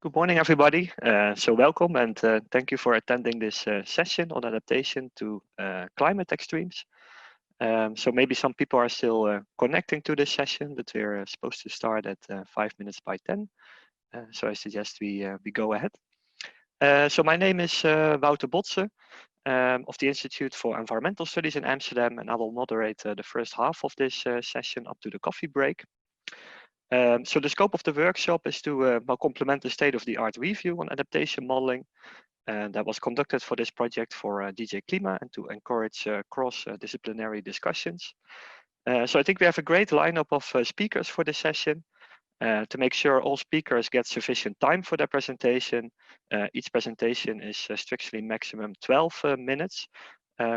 Good morning, everybody. So welcome and thank you for attending this session on adaptation to climate extremes. So maybe some people are still connecting to this session, but we're supposed to start at 5 minutes by 10. So I suggest we go ahead. So my name is Wouter Botzen of the Institute for Environmental Studies in Amsterdam, and I will moderate the first half of this session up to the coffee break. So the scope of the workshop is to complement the state-of-the-art review on adaptation modeling, and that was conducted for this project for DJ Klima and to encourage cross-disciplinary discussions. So I think we have a great lineup of speakers for this session. To make sure all speakers get sufficient time for their presentation, each presentation is strictly maximum 12 minutes,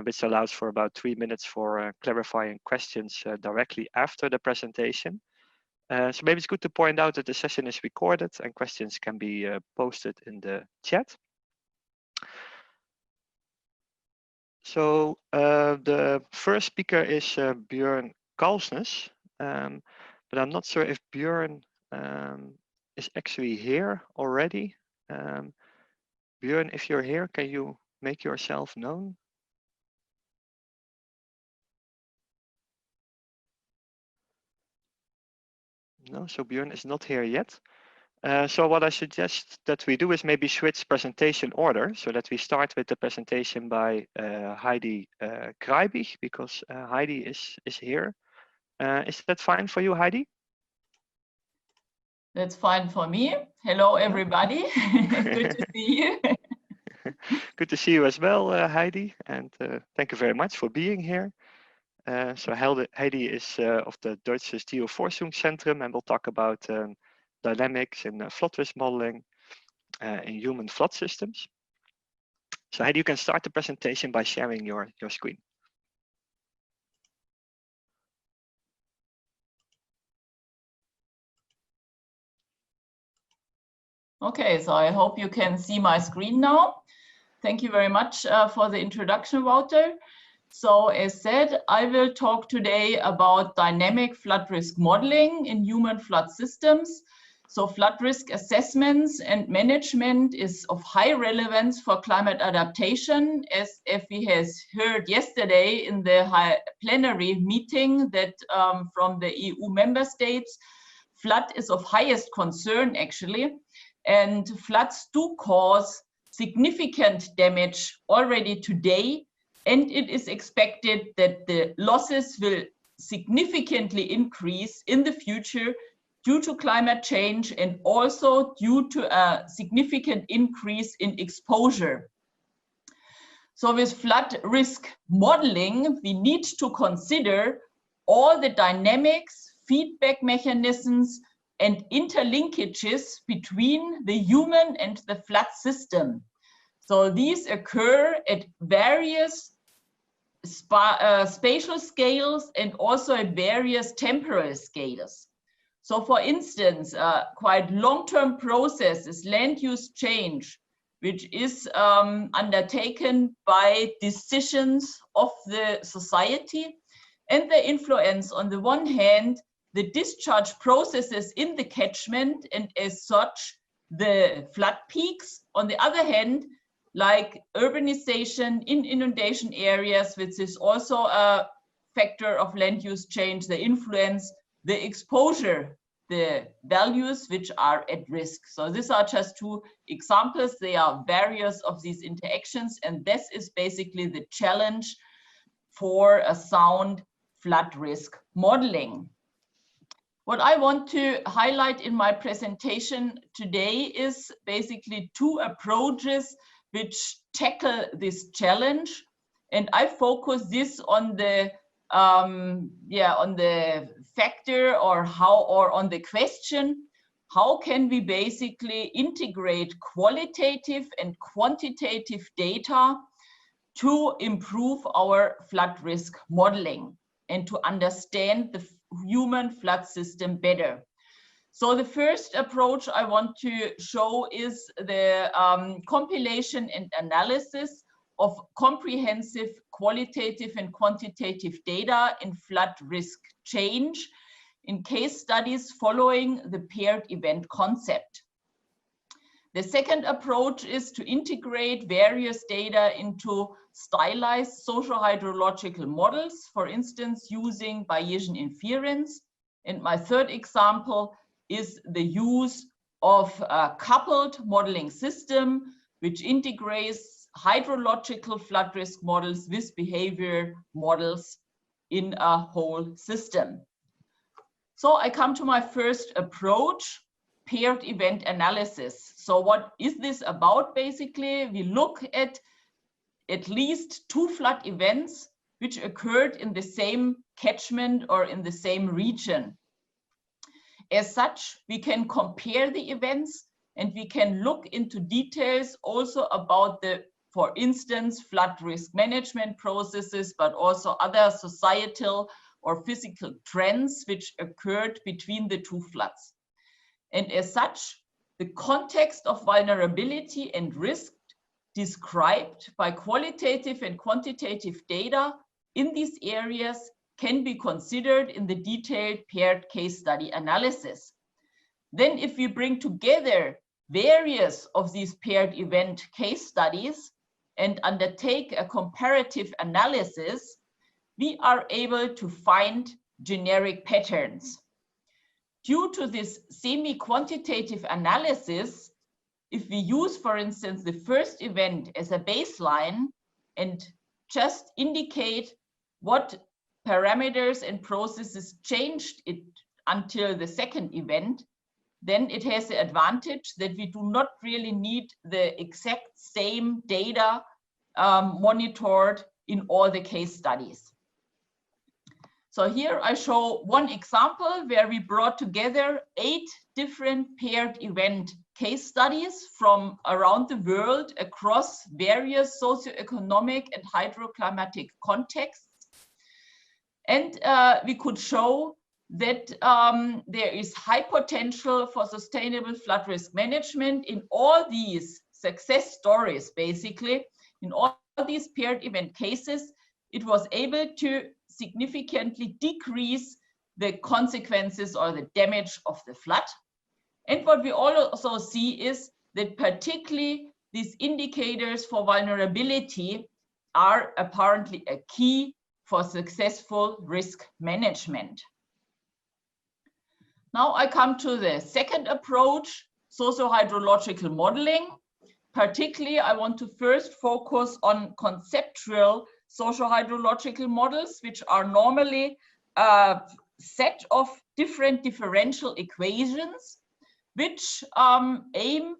which allows for about 3 minutes for clarifying questions directly after the presentation. So maybe it's good to point out that the session is recorded and questions can be posted in the chat. So the first speaker is Bjørn Kalsnes, but I'm not sure if Bjørn is actually here already. Bjørn, if you're here, can you make yourself known? No, so Bjørn is not here yet. So what I suggest that we do is maybe switch presentation order so that we start with the presentation by Heidi Kreibich, because Heidi is here. Is that fine for you, Heidi? That's fine for me. Hello, everybody. Good to see you. Good to see you as well, Heidi, and thank you very much for being here. So Heidi is of the Deutsches GeoForschungsZentrum and will talk about dynamics in flood risk modeling in human flood systems. So Heidi, you can start the presentation by sharing your screen. Okay, so I hope you can see my screen now. Thank you very much for the introduction, Wouter. So as said, I will talk today about dynamic flood risk modeling in human flood systems. So flood risk assessments and management is of high relevance for climate adaptation, as we has heard yesterday in the plenary meeting that from the EU member states, flood is of highest concern actually, and floods do cause significant damage already today. And it is expected that the losses will significantly increase in the future due to climate change and also due to a significant increase in exposure. So with flood risk modeling, we need to consider all the dynamics, feedback mechanisms, and interlinkages between the human and the flood system. So these occur at various spatial scales and also at various temporal scales. So for instance, quite long-term process is land use change, which is undertaken by decisions of the society, and they influence on the one hand the discharge processes in the catchment and as such the flood peaks. On the other hand, like urbanization in inundation areas, which is also a factor of land use change, they influence the exposure, the values which are at risk. So these are just two examples. There are various of these interactions, and this is basically the challenge for a sound flood risk modeling. What I want to highlight in my presentation today is basically two approaches which tackle this challenge, and I focus this on the on the factor or on the question, how can we basically integrate qualitative and quantitative data to improve our flood risk modeling and to understand the human flood system better. So the first approach I want to show is the compilation and analysis of comprehensive qualitative and quantitative data in flood risk change in case studies following the paired event concept. The second approach is to integrate various data into stylized socio-hydrological models, for instance, using Bayesian inference. And my third example is the use of a coupled modeling system, which integrates hydrological flood risk models with behavior models in a whole system. So I come to my first approach, paired event analysis. So what is this about? Basically, we look at least 2 flood events which occurred in the same catchment or in the same region. As such, we can compare the events and we can look into details also about the, for instance, flood risk management processes, but also other societal or physical trends which occurred between the 2 floods. And as such, the context of vulnerability and risk described by qualitative and quantitative data in these areas can be considered in the detailed paired case study analysis. Then if we bring together various of these paired event case studies and undertake a comparative analysis, we are able to find generic patterns. Due to this semi-quantitative analysis, if we use, for instance, the first event as a baseline and just indicate what parameters and processes changed it until the second event, then it has the advantage that we do not really need the exact same data monitored in all the case studies. So here I show one example where we brought together 8 different paired event case studies from around the world across various socioeconomic and hydroclimatic contexts. And we could show that there is high potential for sustainable flood risk management in all these success stories. Basically, in all these paired event cases, it was able to significantly decrease the consequences or the damage of the flood. And what we also see is that particularly these indicators for vulnerability are apparently a key for successful risk management. Now I come to the second approach, socio-hydrological modeling. Particularly, I want to first focus on conceptual socio-hydrological models, which are normally a set of different differential equations, which aim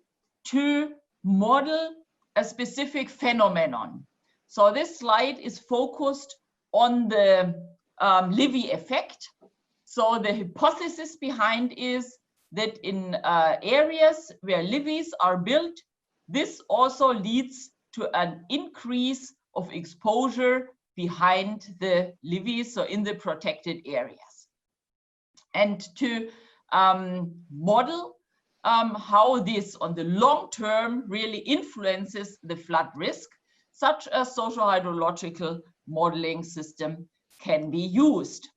to model a specific phenomenon. So this slide is focused on the Levee effect. So the hypothesis behind is that in areas where levees are built, this also leads to an increase of exposure behind the levees, so in the protected areas. And to model how this on the long term really influences the flood risk, such a socio-hydrological modeling system can be used.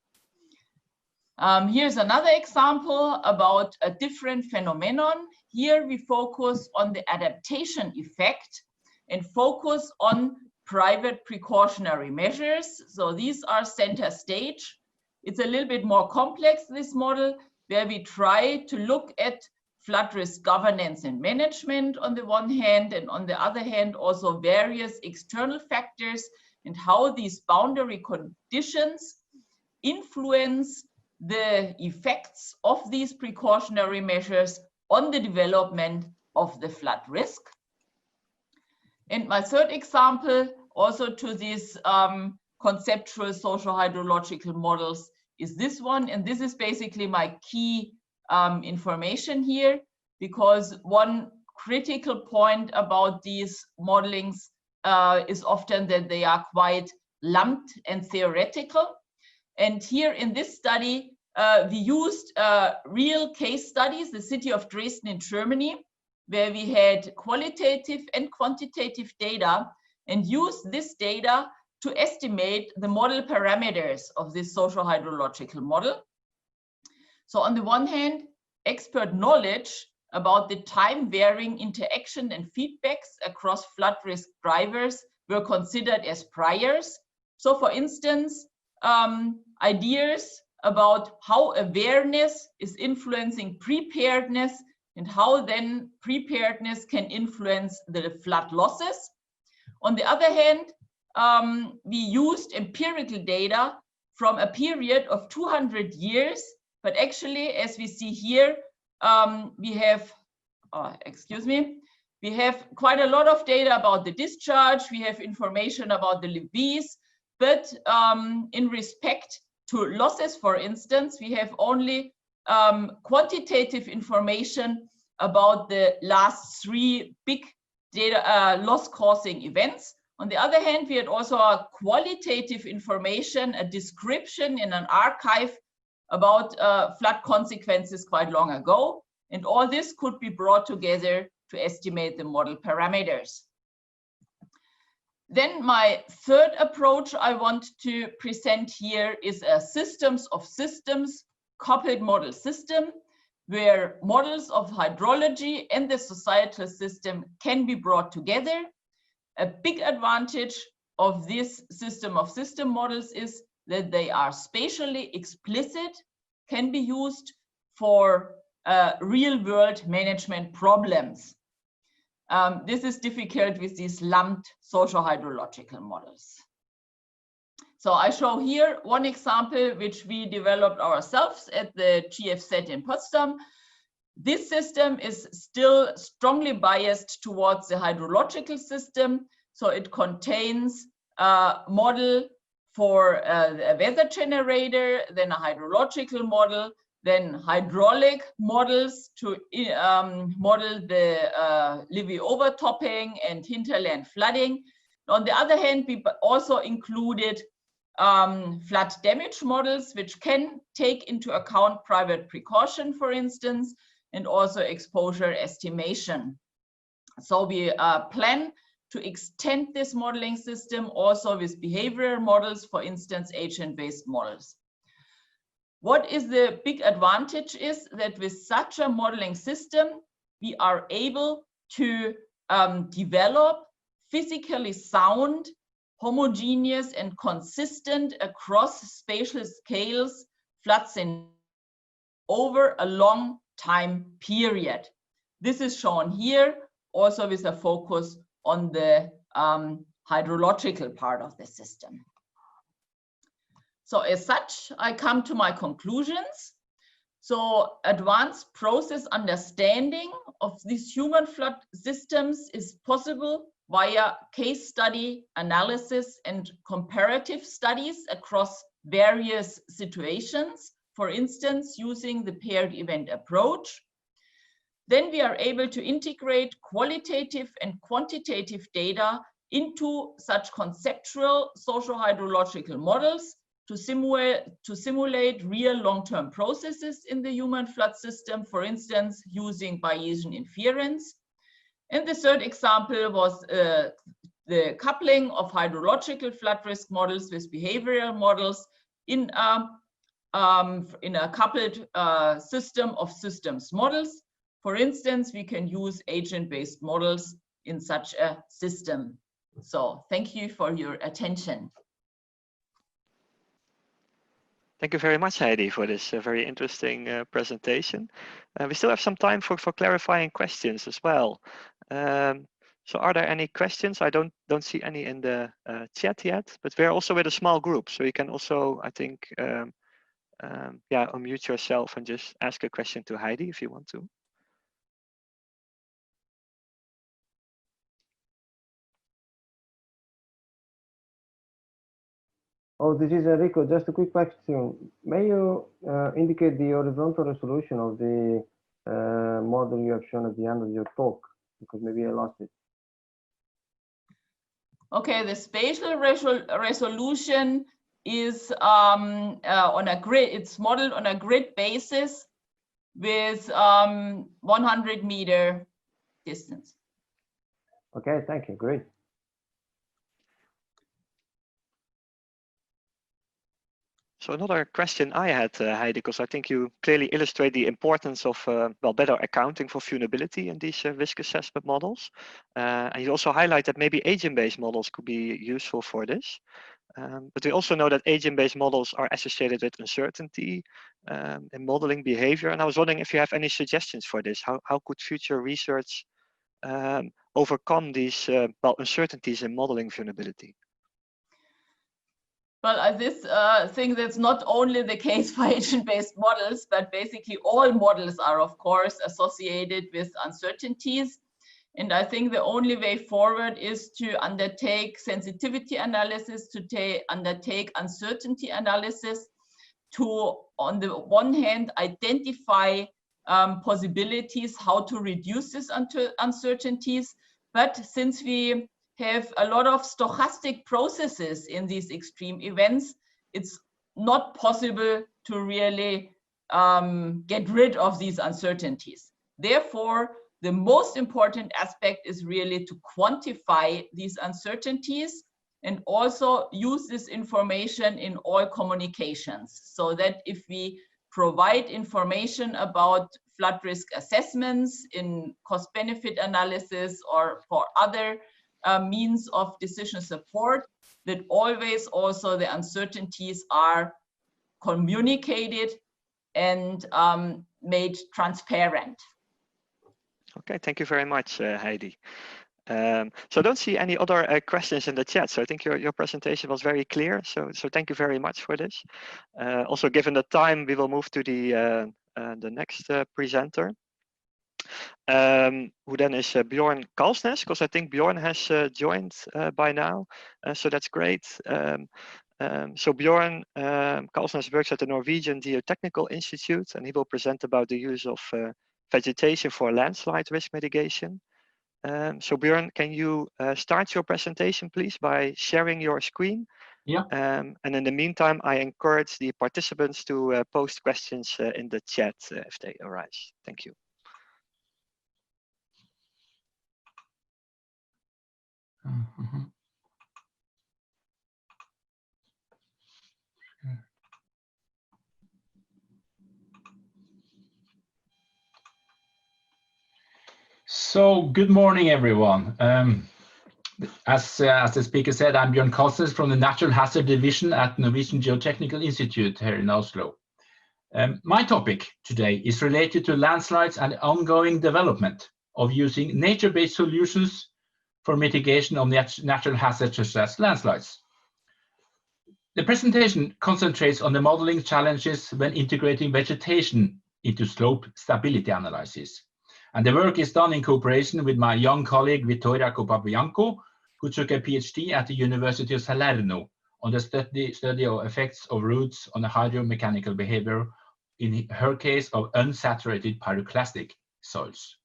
Here's another example about a different phenomenon. Here we focus on the adaptation effect and focus on private precautionary measures. So these are center stage. It's a little bit more complex, this model, where we try to look at flood risk governance and management on the one hand, and on the other hand, also various external factors and how these boundary conditions influence the effects of these precautionary measures on the development of the flood risk. And my third example, also to these conceptual socio-hydrological models, is this one. And this is basically my key information here, because one critical point about these modelings is often that they are quite lumped and theoretical. And here in this study, we used real case studies, the city of Dresden in Germany, where we had qualitative and quantitative data, and used this data to estimate the model parameters of this socio-hydrological model. So on the one hand, expert knowledge about the time-varying interaction and feedbacks across flood risk drivers were considered as priors. So for instance, ideas about how awareness is influencing preparedness and how then preparedness can influence the flood losses. On the other hand, we used empirical data from a period of 200 years, but actually, as we see here, we have, we have quite a lot of data about the discharge, we have information about the levees, but in respect to losses, for instance, we have only quantitative information about the last 3 big data loss-causing events. On the other hand, we had also a qualitative information, a description in an archive about flood consequences quite long ago. And all this could be brought together to estimate the model parameters. Then my third approach I want to present here is a systems of systems coupled model system, where models of hydrology and the societal system can be brought together. A big advantage of this system of system models is that they are spatially explicit, can be used for real-world management problems. This is difficult with these lumped socio-hydrological models. So I show here one example which we developed ourselves at the GFZ in Potsdam. This system is still strongly biased towards the hydrological system. So it contains a model for a weather generator, then a hydrological model, then hydraulic models to model the levee overtopping and hinterland flooding. On the other hand, we also included flood damage models, which can take into account private precaution, for instance, and also exposure estimation. So we plan to extend this modeling system also with behavioral models, for instance, agent-based models. What is the big advantage is that with such a modeling system, we are able to develop physically sound, homogeneous and consistent across spatial scales floods in over a long time period. This is shown here also with a focus on the hydrological part of the system. So as such, I come to my conclusions. So advanced process understanding of these human flood systems is possible via case study analysis and comparative studies across various situations, for instance, using the paired event approach. Then we are able to integrate qualitative and quantitative data into such conceptual socio-hydrological models to simulate real long-term processes in the human flood system, for instance, using Bayesian inference. And the third example was the coupling of hydrological flood risk models with behavioral models in a coupled system of systems models. For instance, we can use agent-based models in such a system. So thank you for your attention. Thank you very much, Heidi, for this very interesting presentation. We still have some time for clarifying questions as well. So are there any questions? I don't see any in the chat yet, but we're also with a small group. So you can also, I think, yeah, unmute yourself and just ask a question to Heidi if you want to. Oh, this is Enrico. Just a quick question. May you indicate the horizontal resolution of the model you have shown at the end of your talk? Because maybe I lost it. Okay, the spatial resolution is on a grid. It's modeled on a grid basis with 100-meter distance. Okay, thank you. Great. So another question I had, Heidi, because I think you clearly illustrate the importance of well, better accounting for vulnerability in these risk assessment models. And you also highlight that maybe agent-based models could be useful for this. But we also know that agent-based models are associated with uncertainty in modeling behavior. And I was wondering if you have any suggestions for this. How could future research overcome these well, uncertainties in modeling vulnerability? Well, I think that's not only the case for agent-based models, but basically all models are, of course, associated with uncertainties. And I think the only way forward is to undertake sensitivity analysis, to undertake uncertainty analysis, to, on the one hand, identify possibilities how to reduce these uncertainties. But since we have a lot of stochastic processes in these extreme events, it's not possible to really get rid of these uncertainties. Therefore, the most important aspect is really to quantify these uncertainties and also use this information in all communications, so that if we provide information about flood risk assessments in cost-benefit analysis or for other means of decision support, that always also the uncertainties are communicated and made transparent. Okay, thank you very much, Heidi. So I don't see any other questions in the chat. So I think your presentation was very clear. So thank you very much for this. Also, given the time, we will move to the next presenter, who then is Bjørn Kalsnes, because I think Bjørn has joined by now. So that's great. So Bjørn Kalsnes works at the Norwegian Geotechnical Institute, and he will present about the use of vegetation for landslide risk mitigation. So Bjørn, can you start your presentation, please, by sharing your screen? Yeah. And in the meantime, I encourage the participants to post questions in the chat if they arise. Thank you. Mm-hmm. So good morning, everyone. As the speaker said, I'm Bjørn Kalsnes from the Natural Hazard Division at Norwegian Geotechnical Institute here in Oslo. My topic today is related to landslides and the ongoing development of using nature-based solutions for mitigation of natural hazards such as landslides. The presentation concentrates on the modeling challenges when integrating vegetation into slope stability analysis. And the work is done in cooperation with my young colleague Vittoria Copabianco, who took a PhD at the University of Salerno on the study of effects of roots on the hydromechanical behavior, in her case of unsaturated pyroclastic soils.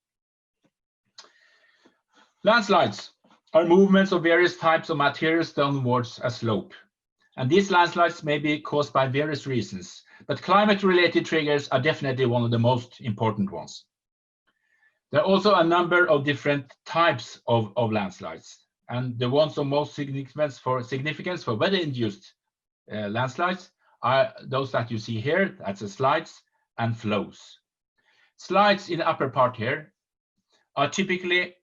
Landslides are movements of various types of materials downwards a slope. And these landslides may be caused by various reasons, but climate-related triggers are definitely one of the most important ones. There are also a number of different types of landslides, and the ones of most significance for weather-induced landslides are those that you see here, that's the slides and flows. Slides in the upper part here are typically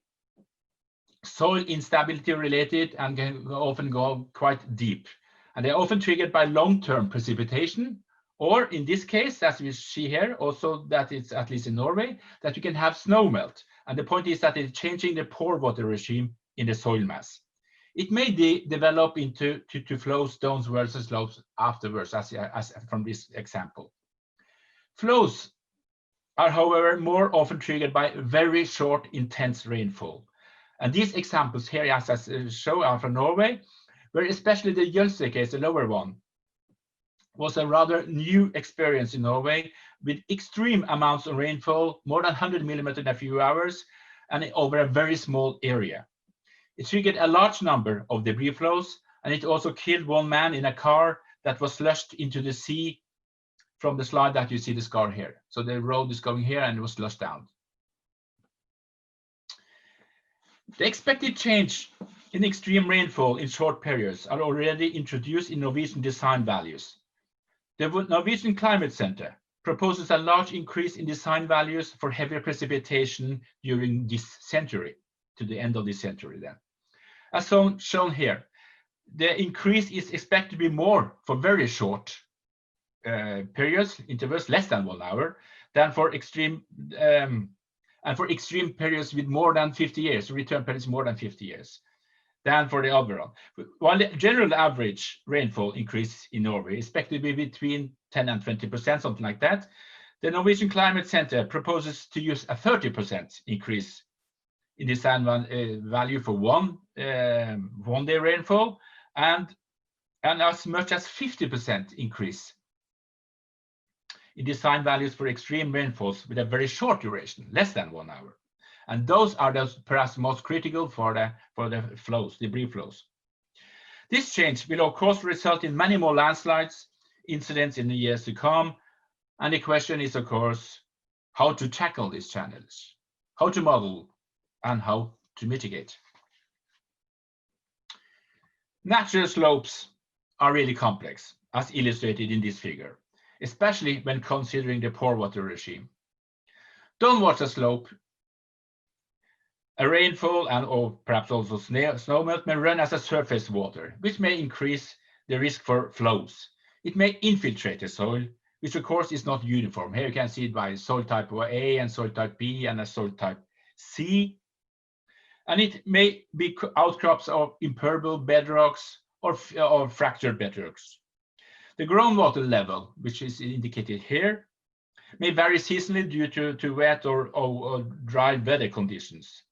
soil instability related and can often go quite deep. And they're often triggered by long-term precipitation, or in this case, as we see here, also that it's at least in Norway, that you can have snow melt. And the point is that it's changing the pore water regime in the soil mass. It may develop into flows downwards and slopes afterwards, as from this example. Flows are, however, more often triggered by very short, intense rainfall. And these examples here, as I show, are from Norway, where especially the Jølse case, the lower one, was a rather new experience in Norway with extreme amounts of rainfall, more than 100 millimeters in a few hours, and over a very small area. It triggered a large number of debris flows, and it also killed one man in a car that was flushed into the sea from the slide that you see the scar here. So the road is going here and it was flushed down. The expected change in extreme rainfall in short periods are already introduced in Norwegian design values. The Norwegian Climate Center proposes a large increase in design values for heavier precipitation during this century, to the end of this century then. As shown here, the increase is expected to be more for very short periods, intervals less than 1 hour, than for extreme periods with more than 50 years, return periods more than 50 years, than for the overall. While the general average rainfall increase in Norway is expected to be between 10 and 20%, something like that, the Norwegian Climate Center proposes to use a 30% increase in design value for one-day rainfall, and as much as 50% increase in design values for extreme rainfalls with a very short duration, less than 1 hour. And those are perhaps most critical for the flows, debris flows. This change will of course result in many more landslides incidents in the years to come. And the question is, of course, how to tackle these channels, how to model, and how to mitigate. Natural slopes are really complex, as illustrated in this figure, especially when considering the pore water regime. Downwards a slope, a rainfall or perhaps also snowmelt may run as a surface water, which may increase the risk for flows. It may infiltrate the soil, which of course is not uniform. Here you can see it by soil type A and soil type B and a soil type C. And it may be outcrops of impermeable bedrocks or fractured bedrocks. The groundwater level, which is indicated here, may vary seasonally due to wet or dry weather conditions.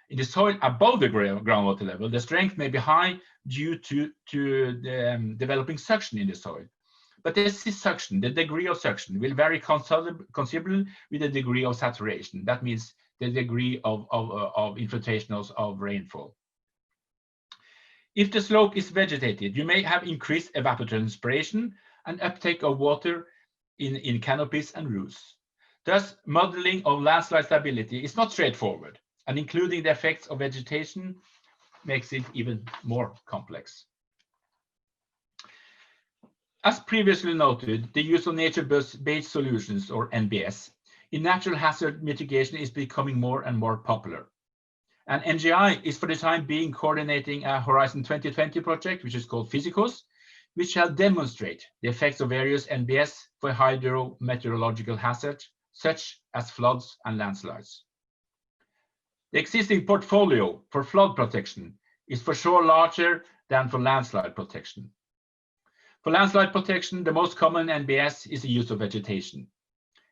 In the soil above the groundwater level, the strength may be high due to developing suction in the soil. But this suction, the degree of suction, will vary considerably with the degree of saturation. That means the degree of infiltration of rainfall. If the slope is vegetated, you may have increased evapotranspiration and uptake of water in canopies and roofs. Thus, modeling of landslide stability is not straightforward, and including the effects of vegetation makes it even more complex. As previously noted, the use of nature-based solutions, or NBS, in natural hazard mitigation is becoming more and more popular. And NGI is for the time being coordinating a Horizon 2020 project, which is called Physicos, which shall demonstrate the effects of various NBS for hydrometeorological hazards, such as floods and landslides. The existing portfolio for flood protection is for sure larger than for landslide protection. For landslide protection, the most common NBS is the use of vegetation.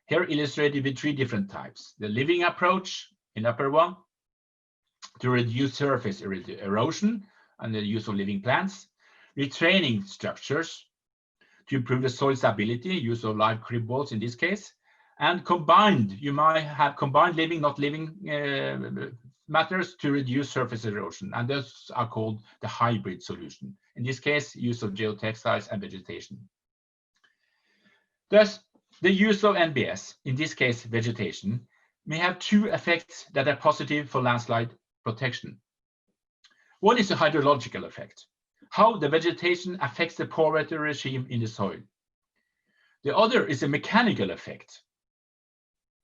Here illustrated with 3 different types. The living approach in upper one, to reduce surface erosion and the use of living plants. Retraining structures to improve the soil stability, use of live crib walls in this case. And combined, you might have combined living, not living matters to reduce surface erosion. And those are called the hybrid solution. In this case, use of geotextiles and vegetation. Thus, the use of NBS, in this case vegetation, may have 2 effects that are positive for landslide protection. One is the hydrological effect, how the vegetation affects the pore water regime in the soil. The other is a mechanical effect,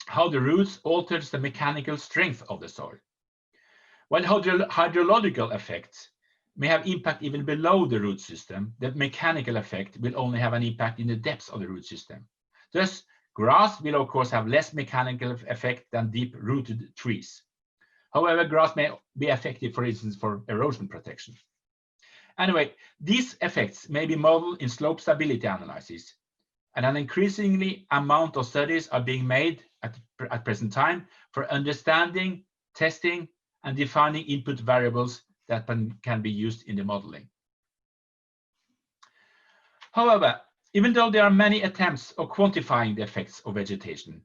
how the roots alters the mechanical strength of the soil. While hydrological effects may have impact even below the root system, the mechanical effect will only have an impact in the depths of the root system. Thus, grass will of course have less mechanical effect than deep-rooted trees. However, grass may be effective, for instance, for erosion protection. Anyway, these effects may be modeled in slope stability analysis, and an increasingly amount of studies are being made at present time for understanding, testing, and defining input variables that can be used in the modeling. However, even though there are many attempts of quantifying the effects of vegetation,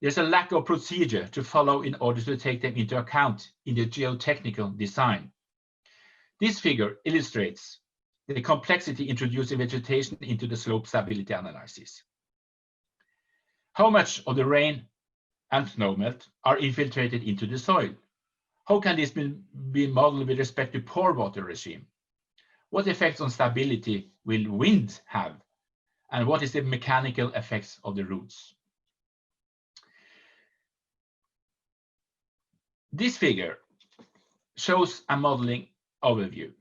there's a lack of procedure to follow in order to take them into account in the geotechnical design. This figure illustrates the complexity introducing vegetation into the slope stability analysis. How much of the rain and snowmelt are infiltrated into the soil? How can this be modeled with respect to pore water regime? What effects on stability will wind have? and what is the mechanical effects of the roots. This figure shows a modeling overview.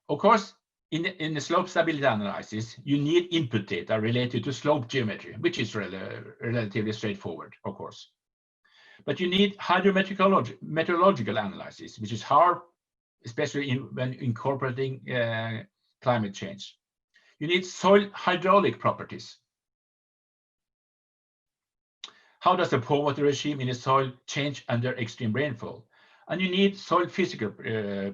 Of course, in the slope stability analysis, you need input data related to slope geometry, which is relatively straightforward, of course. But you need hydrometeorological analysis, which is hard, especially when incorporating climate change. You need soil hydraulic properties. How does the pore water regime in the soil change under extreme rainfall? And you need soil physical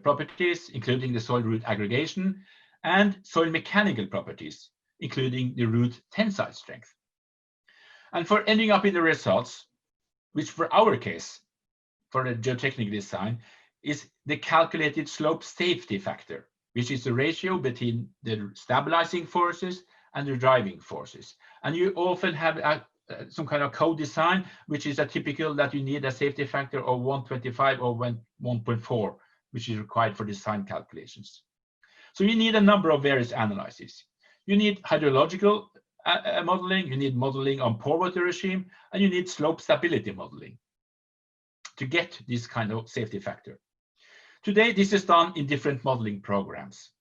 properties, including the soil root aggregation, and soil mechanical properties, including the root tensile strength. And for ending up in the results, which for our case, for the geotechnical design, is the calculated slope safety factor, which is the ratio between the stabilizing forces and the driving forces. And you often have some kind of code design, which is a typical that you need a safety factor of 125 or 1.4, which is required for design calculations. So you need a number of various analyses. You need hydrological modeling, you need modeling on pore water regime, and you need slope stability modeling to get this kind of safety factor. Today, this is done in different modeling programs.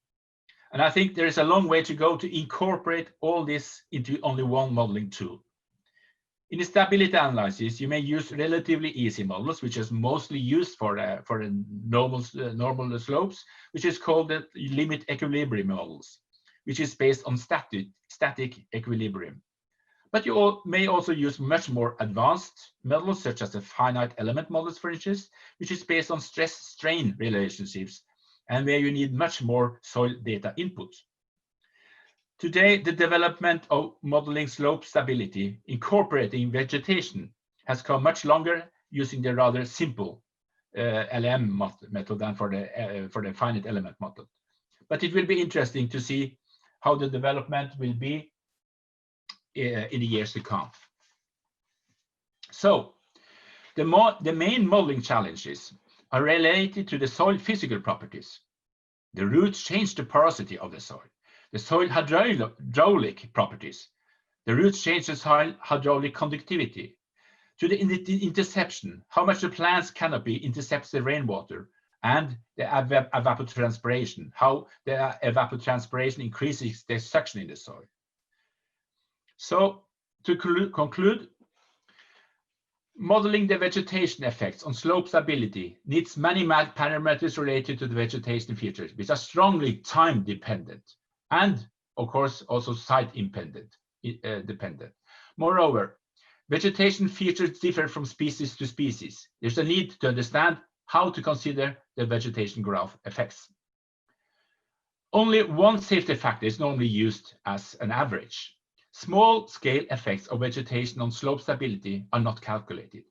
And I think there is a long way to go to incorporate all this into only one modeling tool. In the stability analysis, you may use relatively easy models, which is mostly used for normal slopes, which is called the limit equilibrium models, which is based on static equilibrium. But you may also use much more advanced models, such as the finite element models, for instance, which is based on stress-strain relationships, and where you need much more soil data input. Today, the development of modeling slope stability, incorporating vegetation, has come much longer using the rather simple LM method than for the finite element method. But it will be interesting to see how the development will be in the years to come. So, the main modeling challenges are related to the soil physical properties. The roots change the porosity of the soil. The soil hydraulic properties. The roots change the soil hydraulic conductivity. To the interception, how much the plant's canopy intercepts the rainwater, and the evapotranspiration, how the evapotranspiration increases the suction in the soil. So, to conclude, modeling the vegetation effects on slope stability needs many parameters related to the vegetation features, which are strongly time dependent, and of course also site dependent. Moreover, vegetation features differ from species to species. There's a need to understand how to consider the vegetation graph effects. Only one safety factor is normally used as an average. Small-scale effects of vegetation on slope stability are not calculated.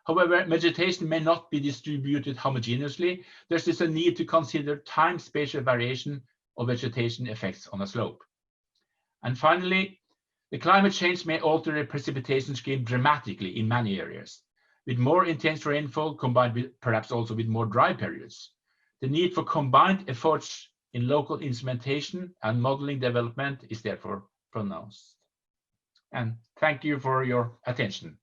However, vegetation may not be distributed homogeneously. There is a need to consider time-spatial variation of vegetation effects on a slope. And finally, the climate change may alter the precipitation scheme dramatically in many areas, with more intense rainfall combined with perhaps also with more dry periods. The need for combined efforts in local instrumentation and modeling development is therefore pronounced. And thank you for your attention.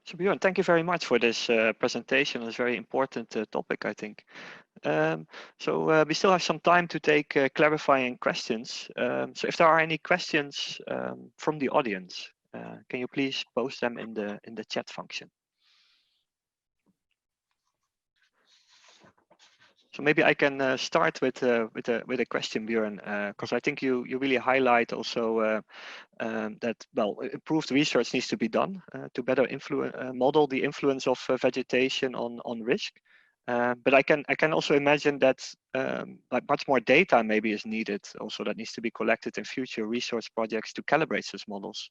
So Bjørn, thank you very much for this presentation. It's a very important topic, I think. So we still have some time to take clarifying questions. So if there are any questions from the audience, can you please post them in the chat function? So maybe I can start with a question, Bjørn, because I think you really highlight also that, well, improved research needs to be done to better model the influence of vegetation on risk. But I can also imagine that like much more data maybe is needed, also that needs to be collected in future research projects to calibrate such models.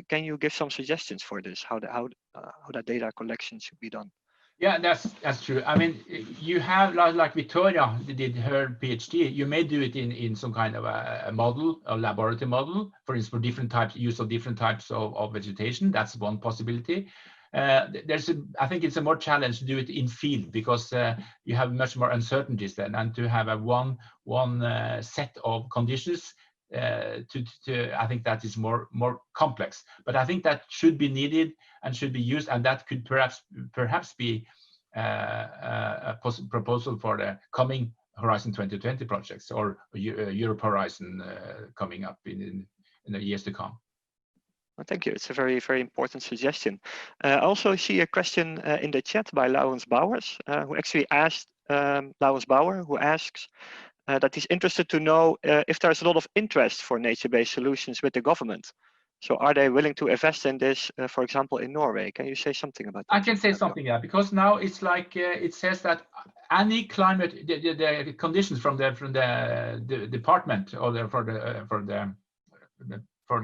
Can you give some suggestions for this? How that data collection should be done? Yeah, that's true. I mean, you have like Victoria did her PhD. You may do it in some kind of a model, a laboratory model, for instance, for different types, use of different types of vegetation. That's one possibility. I think it's a more challenge to do it in field, because you have much more uncertainties then, and to have a one set of conditions I think that is more complex. But I think that should be needed and should be used, and that could perhaps be a proposal for the coming Horizon 2020 projects, or Europe Horizon coming up in the years to come. Well, thank you. It's a very, very important suggestion. I also see a question in the chat by Laurens Bouwers, who actually asked, Laurens Bouwer, who asks that he's interested to know if there's a lot of interest for nature-based solutions with the government. So are they willing to invest in this, for example, in Norway? Can you say something about that? I can say something, yeah, because now it's like it says that any climate, the conditions from the department or for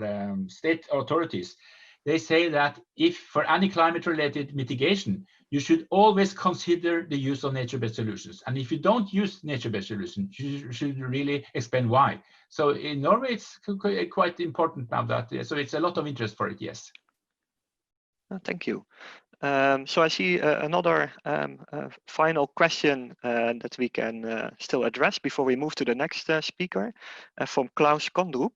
the state authorities, they say that if for any climate-related mitigation, you should always consider the use of nature-based solutions. And if you don't use nature-based solutions, you should really explain why. So in Norway, it's quite important now that, so it's a lot of interest for it, yes. Thank you. So I see another final question that we can still address before we move to the next speaker, from Klaus Kondrup,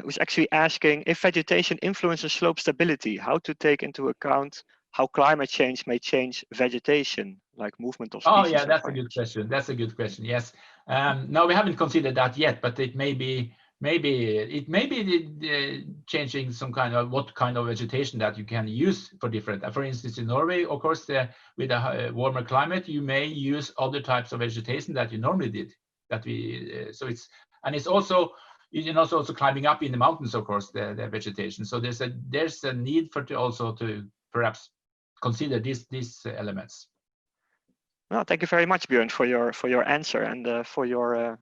who's actually asking if vegetation influences slope stability, how to take into account how climate change may change vegetation, like movement of species. Oh yeah, that's a good question. That's a good question. Yes. No, we haven't considered that yet, but it may be changing some kind of what kind of vegetation that you can use for different. For instance, in Norway, of course, with a warmer climate, you may use other types of vegetation that you normally did. So it's also, you know, also climbing up in the mountains, of course, the vegetation. So there's a need also to perhaps consider these elements. Well, thank you very much, Bjørn, for your answer and for your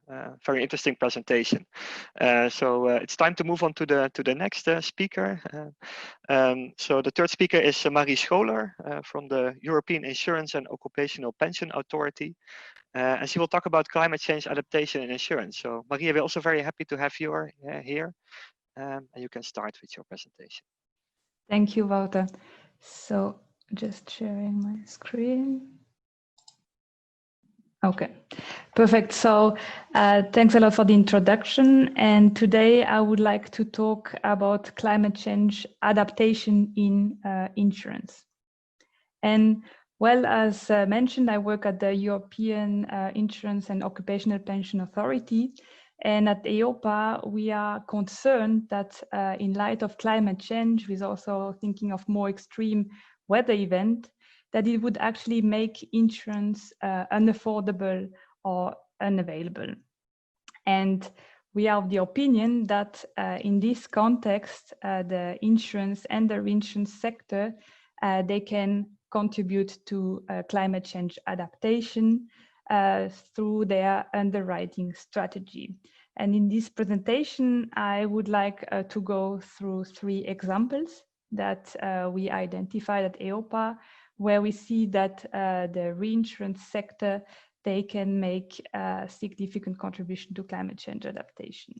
very interesting presentation. So it's time to move on to the next speaker. So the third speaker is Marie Scholer from the European Insurance and Occupational Pension Authority. And she will talk about climate change adaptation and insurance. So Marie, we're also very happy to have you here. And you can start with your presentation. Thank you, Wouter. So just sharing my screen. Okay, perfect. So thanks a lot for the introduction. And today I would like to talk about climate change adaptation in insurance. And well, as mentioned, I work at the European Insurance and Occupational Pension Authority. And at EIOPA, we are concerned that in light of climate change, with also thinking of more extreme weather event, that it would actually make insurance unaffordable or unavailable. And we are of the opinion that in this context, the insurance and the reinsurance sector, they can contribute to climate change adaptation through their underwriting strategy. And in this presentation, I would like to go through 3 examples that we identified at EIOPA, where we see that the reinsurance sector, they can make a significant contribution to climate change adaptation.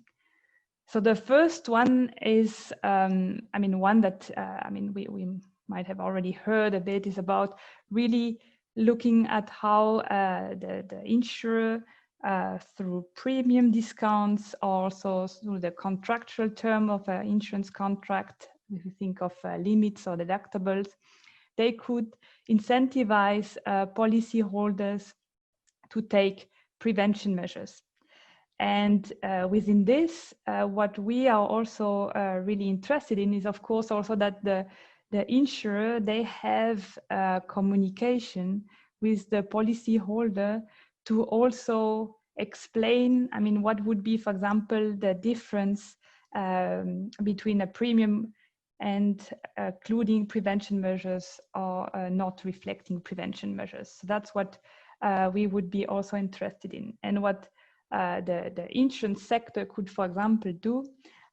So the first one is, one that, we might have already heard a bit, is about really looking at how the insurer, through premium discounts, also through the contractual term of an insurance contract, if you think of limits or deductibles, they could incentivize policyholders to take prevention measures. And within this, what we are also really interested in is, of course, also that the insurer, they have communication with the policyholder to also explain, what would be, for example, the difference between a premium and including prevention measures or not reflecting prevention measures. So that's what we would be also interested in. And what the insurance sector could, for example, do,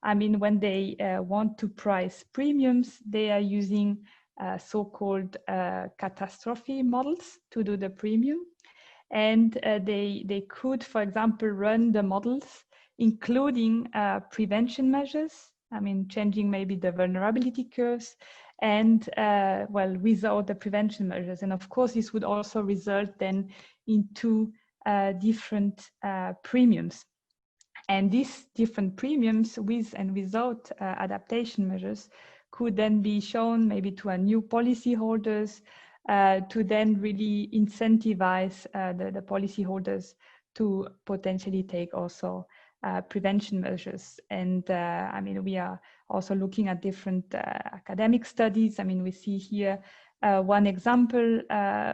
when they want to price premiums, they are using so-called catastrophe models to do the premium. And they could, for example, run the models, including prevention measures, changing maybe the vulnerability curves, and well, without the prevention measures. And of course, this would also result then into different premiums. And these different premiums with and without adaptation measures could then be shown maybe to a new policyholders to then really incentivize the policyholders to potentially take also prevention measures. And I mean, we are also looking at different academic studies. I mean, we see here one example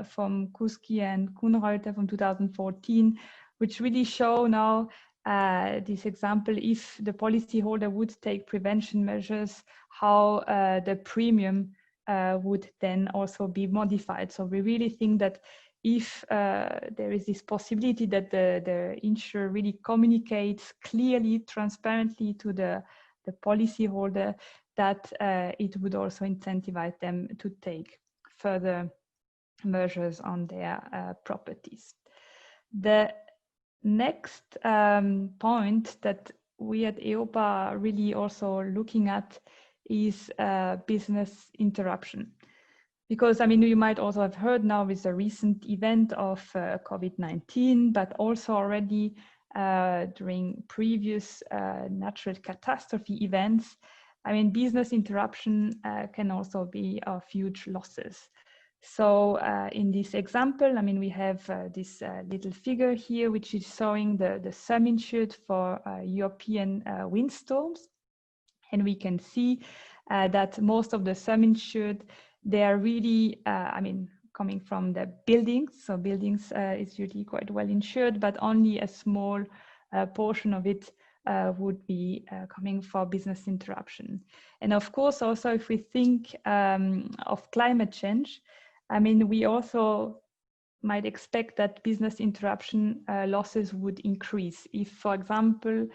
from Kuski and Kuhnreuter from 2014, which really show now this example, if the policyholder would take prevention measures, how the premium would then also be modified. So we really think that if there is this possibility that the insurer really communicates clearly, transparently to the policyholder, that it would also incentivize them to take further measures on their properties. The next point that we at EOPA are really also looking at is business interruption. Because, I mean, you might also have heard now with the recent event of COVID-19, but also already during previous natural catastrophe events, I mean, business interruption can also be of huge losses. So in this example, I mean, we have this little figure here, which is showing the sum insured for European windstorms. And we can see that most of the sum insured, they are really, I mean, coming from the buildings. So buildings is usually quite well insured, but only a small portion of it would be coming for business interruption. And of course, also if we think of climate change, I mean, we also might expect that business interruption losses would increase. If, for example,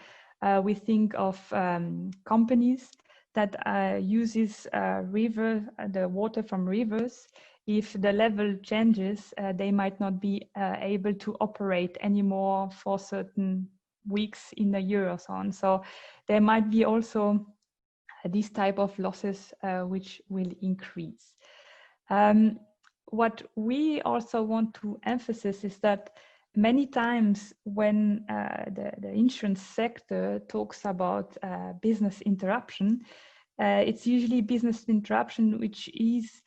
we think of companies that uses the water from rivers, if the level changes, they might not be able to operate anymore for certain weeks in a year or so on. So there might be also these type of losses which will increase. What we also want to emphasize is that many times when the insurance sector talks about business interruption, it's usually business interruption which is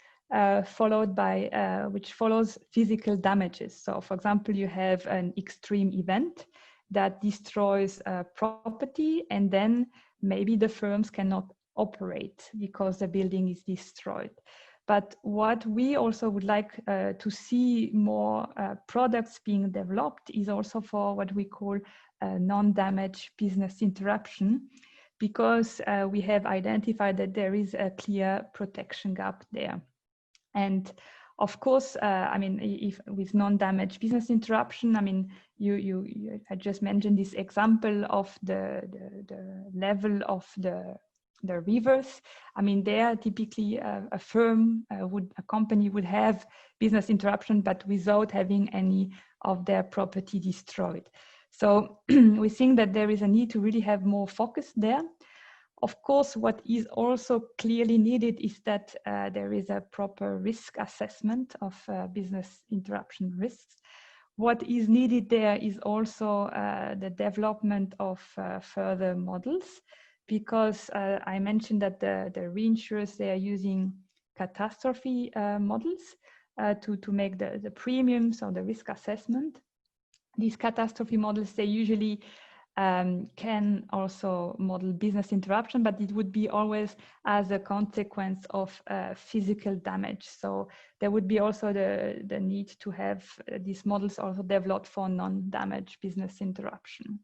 followed by, which follows physical damages. So for example, you have an extreme event that destroys property, and then maybe the firms cannot operate because the building is destroyed. But what we also would like to see more products being developed is also for what we call non-damage business interruption, because we have identified that there is a clear protection gap there. And of course, I mean, if with non-damage business interruption, I mean, I just mentioned this example of the level of the rivers. I mean, there typically a company would have business interruption, but without having any of their property destroyed. So we think that there is a need to really have more focus there. Of course, what is also clearly needed is that there is a proper risk assessment of business interruption risks. What is needed there is also the development of further models, because I mentioned that the reinsurers, they are using catastrophe models to make the premiums or the risk assessment. These catastrophe models, they usually can also model business interruption, but it would be always as a consequence of physical damage. So there would be also the need to have these models also developed for non-damage business interruption.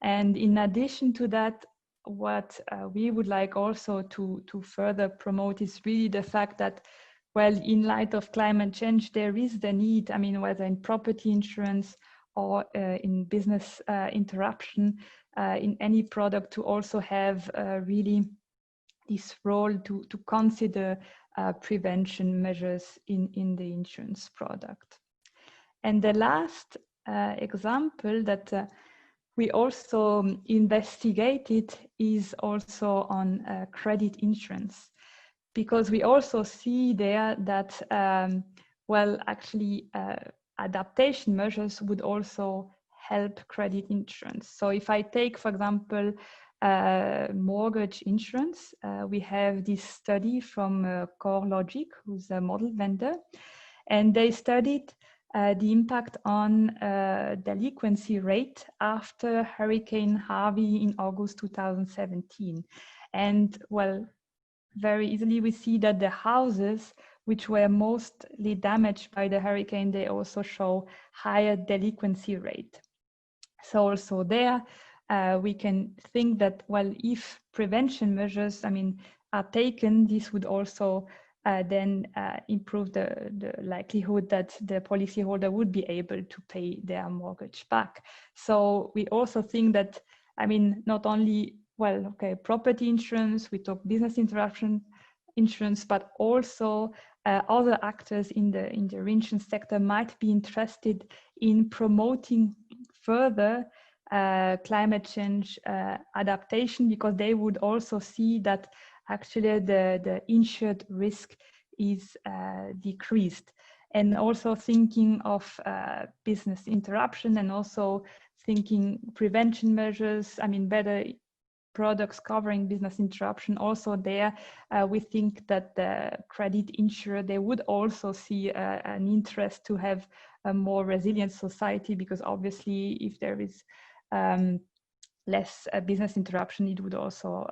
And in addition to that, what we would like also to further promote is really the fact that, well, in light of climate change, there is the need, I mean, whether in property insurance or in business interruption, in any product, to also have really this role to consider prevention measures in the insurance product. And the last example that we also investigated is also on credit insurance, because we also see there that, well, actually adaptation measures would also help credit insurance. So if I take, for example, mortgage insurance, we have this study from CoreLogic, who's a model vendor, and they studied the impact on delinquency rate after Hurricane Harvey in August 2017. And well, very easily we see that the houses which were mostly damaged by the hurricane, they also show higher delinquency rate. So also there, we can think that, well, if prevention measures, are taken, this would also then improve the likelihood that the policyholder would be able to pay their mortgage back. So we also think that, not only, well, okay, property insurance, we talk business interruption insurance, but also other actors in the reinsurance sector might be interested in promoting further climate change adaptation, because they would also see that actually the insured risk is decreased. And also thinking of business interruption, and also thinking prevention measures, better products covering business interruption. Also there, we think that the credit insurer, they would also see an interest to have a more resilient society, because obviously if there is less business interruption, it would also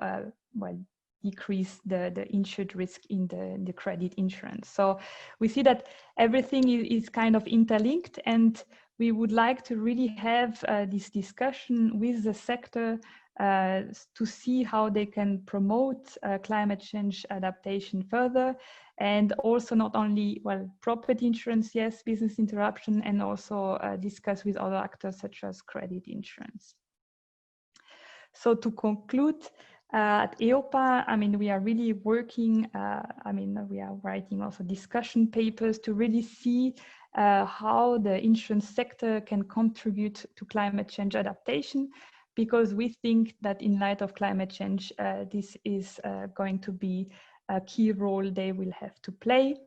well, decrease the insured risk in the credit insurance. So we see that everything is kind of interlinked, and we would like to really have this discussion with the sector to see how they can promote climate change adaptation further, and also not only, well, property insurance, yes, business interruption, and also discuss with other actors such as credit insurance. So to conclude, at EOPA, we are really working, we are writing also discussion papers to really see how the insurance sector can contribute to climate change adaptation, because we think that in light of climate change, this is going to be a key role they will have to play.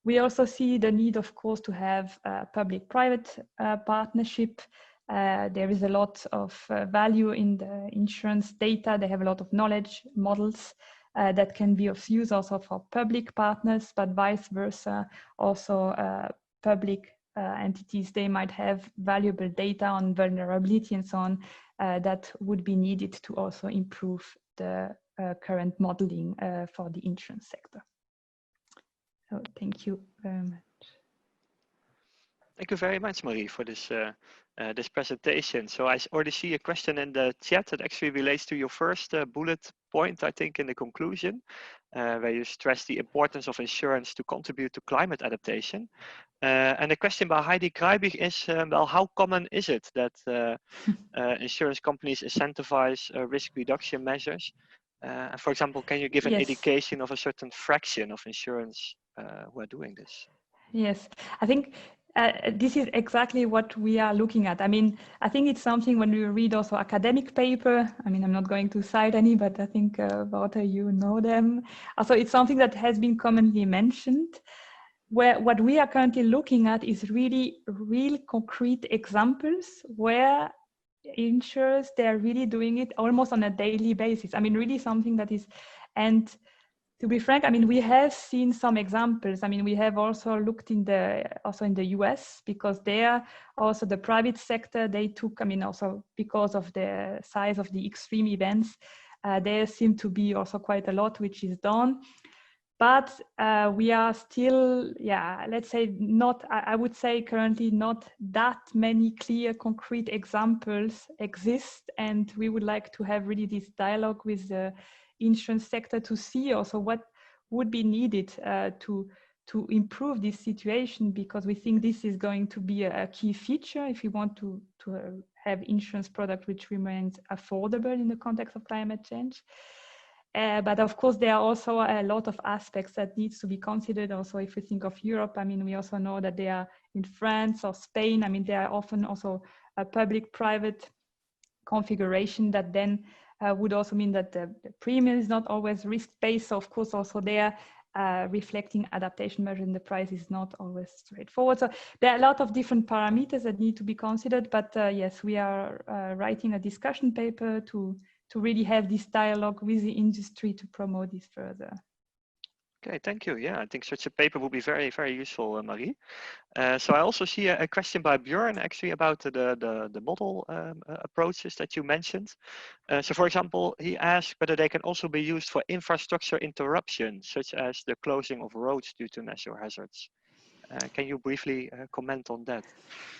We also see the need, of course, to have public-private partnership. There is a lot of value in the insurance data. They have a lot of knowledge, models that can be of use also for public partners, but vice versa. Also public entities, they might have valuable data on vulnerability and so on that would be needed to also improve the current modeling for the insurance sector. So thank you very much. Thank you very much, Marie, for this this presentation. So I already see a question in the chat that actually relates to your first bullet point, I think, in the conclusion, where you stress the importance of insurance to contribute to climate adaptation. And the question by Heidi Kreibich is, well, how common is it that insurance companies incentivize risk reduction measures? For example, can you give an indication of a certain fraction of insurance who are doing this? Yes, I think this is exactly what we are looking at. I think it's something when we read also academic paper, I'm not going to cite any, but I think Wouter, you know them. Also, it's something that has been commonly mentioned, where what we are currently looking at is really real concrete examples where insurers, they're really doing it almost on a daily basis. Really something that is, and to be frank, we have seen some examples. We have also looked in the US, because there also the private sector, they took, also because of the size of the extreme events, there seem to be also quite a lot which is done. But we are still, let's say not, I would say currently not that many clear, concrete examples exist. And we would like to have really this dialogue with the insurance sector to see also what would be needed to improve this situation, because we think this is going to be a key feature if we want to have insurance product which remains affordable in the context of climate change. But of course, there are also a lot of aspects that needs to be considered. Also, if we think of Europe, we also know that they are in France or Spain. There are often also a public-private configuration that then would also mean that the premium is not always risk-based. So of course, also there, reflecting adaptation measure in the price is not always straightforward. So there are a lot of different parameters that need to be considered, but yes, we are writing a discussion paper to really have this dialogue with the industry to promote this further. Okay, thank you. Yeah, I think such a paper would be very, very useful, Marie. So I also see a question by Bjørn actually about the model approaches that you mentioned. So for example, he asked whether they can also be used for infrastructure interruption, such as the closing of roads due to natural hazards. Can you briefly comment on that?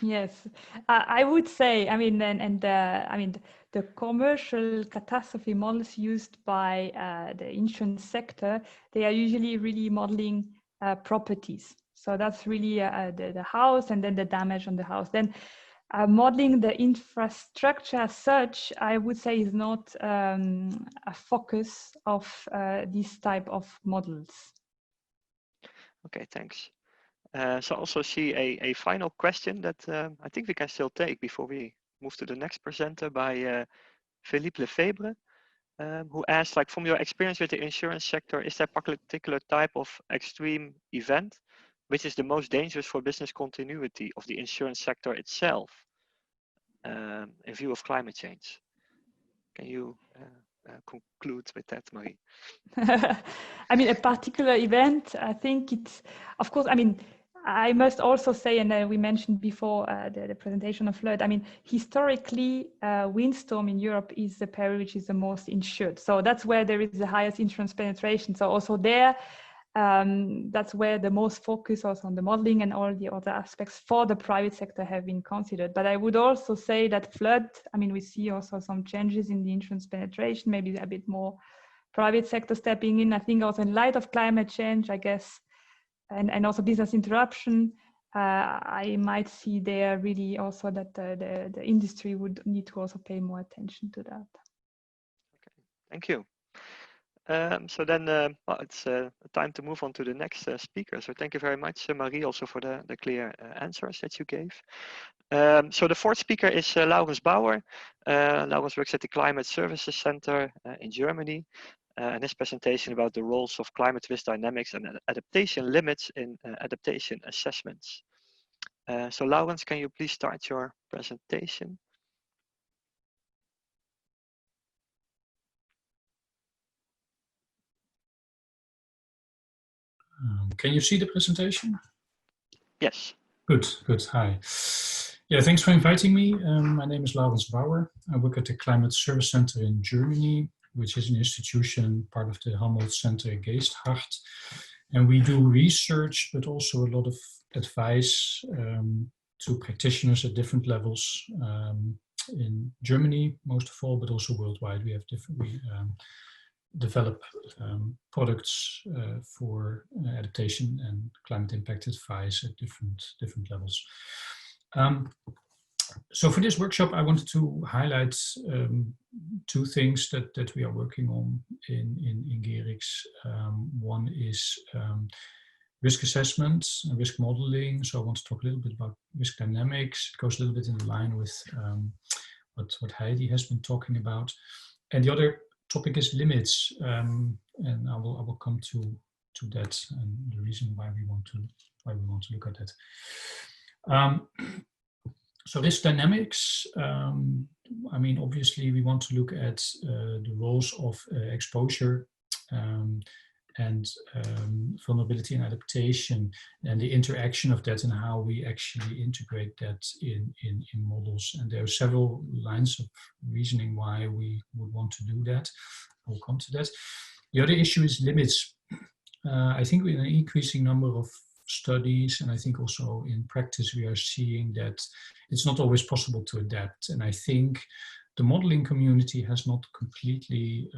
Yes, I would say, I mean, the commercial catastrophe models used by the insurance sector, they are usually really modeling properties. So that's really the house and then the damage on the house. Then modeling the infrastructure as such, I would say, is not a focus of this type of models. Okay, thanks. So I also see a final question that I think we can still take before we move to the next presenter by Filip Lefebre, who asked, like, from your experience with the insurance sector, is there a particular type of extreme event which is the most dangerous for business continuity of the insurance sector itself in view of climate change? Can you conclude with that, Marie? I mean, a particular event, I think it's, of course, I mean, I must also say, and we mentioned before the presentation of flood, I mean, historically, windstorm in Europe is the peril which is the most insured. So that's where there is the highest insurance penetration. So also there, that's where the most focus also on the modeling and all the other aspects for the private sector have been considered. But I would also say that flood, I mean, we see also some changes in the insurance penetration, maybe a bit more private sector stepping in. I think also in light of climate change, I guess, and also business interruption, I might see there really also that the industry would need to also pay more attention to that. Okay, thank you. So then well, it's time to move on to the next speaker. So thank you very much, Marie, also for the clear answers that you gave. So the fourth speaker is Laurens Bouwer. Laurens works at the Climate Services Center in Germany. And his presentation about the roles of climate risk dynamics and adaptation limits in adaptation assessments. So Laurens, can you please start your presentation? Can you see the presentation? Yes. Good, good. Hi. Yeah, thanks for inviting me. My name is Laurens Bouwer. I work at the Climate Service Center in Germany, which is an institution part of the Helmholtz Center in Geesthacht. And we do research, but also a lot of advice to practitioners at different levels in Germany, most of all, but also worldwide. We have develop products for adaptation and climate impact advice at different levels. So for this workshop, I wanted to highlight two things that we are working on in Gerix. One is risk assessment and risk modeling. So I want to talk a little bit about risk dynamics. It goes a little bit in line with what Heidi has been talking about. And the other topic is limits, and I will come to that and the reason why we want to look at that. So risk dynamics, I mean, obviously we want to look at the roles of exposure and vulnerability and adaptation and the interaction of that and how we actually integrate that in models. And there are several lines of reasoning why we would want to do that. I will come to that. The other issue is limits. I think with an increasing number of studies, and I think also in practice, we are seeing that it's not always possible to adapt. And I think the modeling community has not completely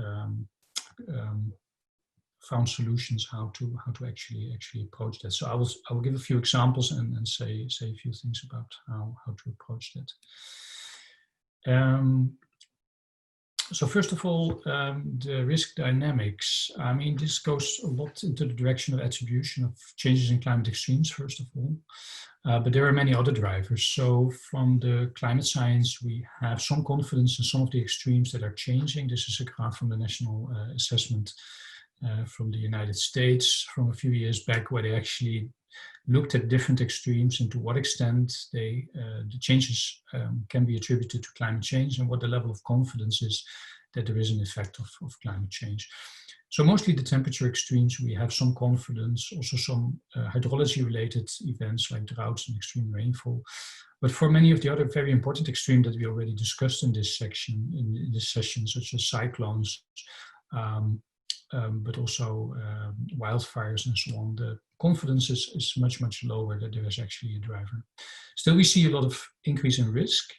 found solutions how to actually approach that. So I will give a few examples and say a few things about how to approach that. So first of all, the risk dynamics. I mean, this goes a lot into the direction of attribution of changes in climate extremes, first of all. But there are many other drivers. So from the climate science, we have some confidence in some of the extremes that are changing. This is a graph from the National Assessment from the United States from a few years back, where they actually looked at different extremes and to what extent the changes can be attributed to climate change and what the level of confidence is that there is an effect of climate change. So mostly the temperature extremes, we have some confidence, also some hydrology related events like droughts and extreme rainfall. But for many of the other very important extremes that we already discussed in this section, in this session, such as cyclones, but also wildfires and so on, the confidence is much, much lower that there is actually a driver. Still, we see a lot of increase in risk.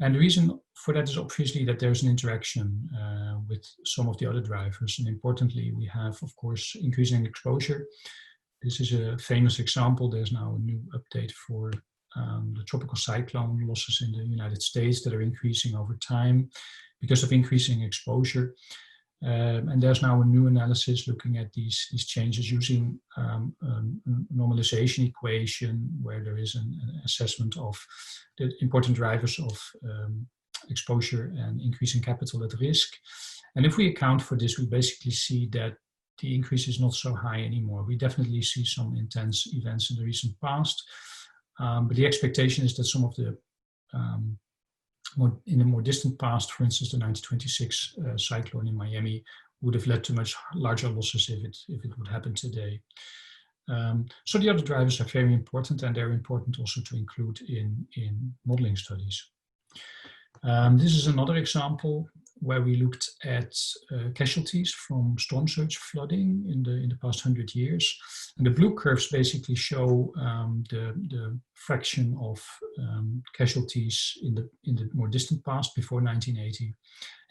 And the reason for that is obviously that there's an interaction with some of the other drivers. And importantly, we have, of course, increasing exposure. This is a famous example. There's now a new update for the tropical cyclone losses in the United States that are increasing over time because of increasing exposure. And there's now a new analysis looking at these changes using a normalization equation where there is an assessment of the important drivers of exposure and increasing capital at risk. And if we account for this, we basically see that the increase is not so high anymore. We definitely see some intense events in the recent past, but the expectation is that some of the in the more distant past, for instance, the 1926 cyclone in Miami would have led to much larger losses if it would happen today. So the other drivers are very important, and they're important also to include in modeling studies. This is another example where we looked at casualties from storm surge flooding in the past 100 years. And the blue curves basically show the fraction of casualties in the more distant past before 1980.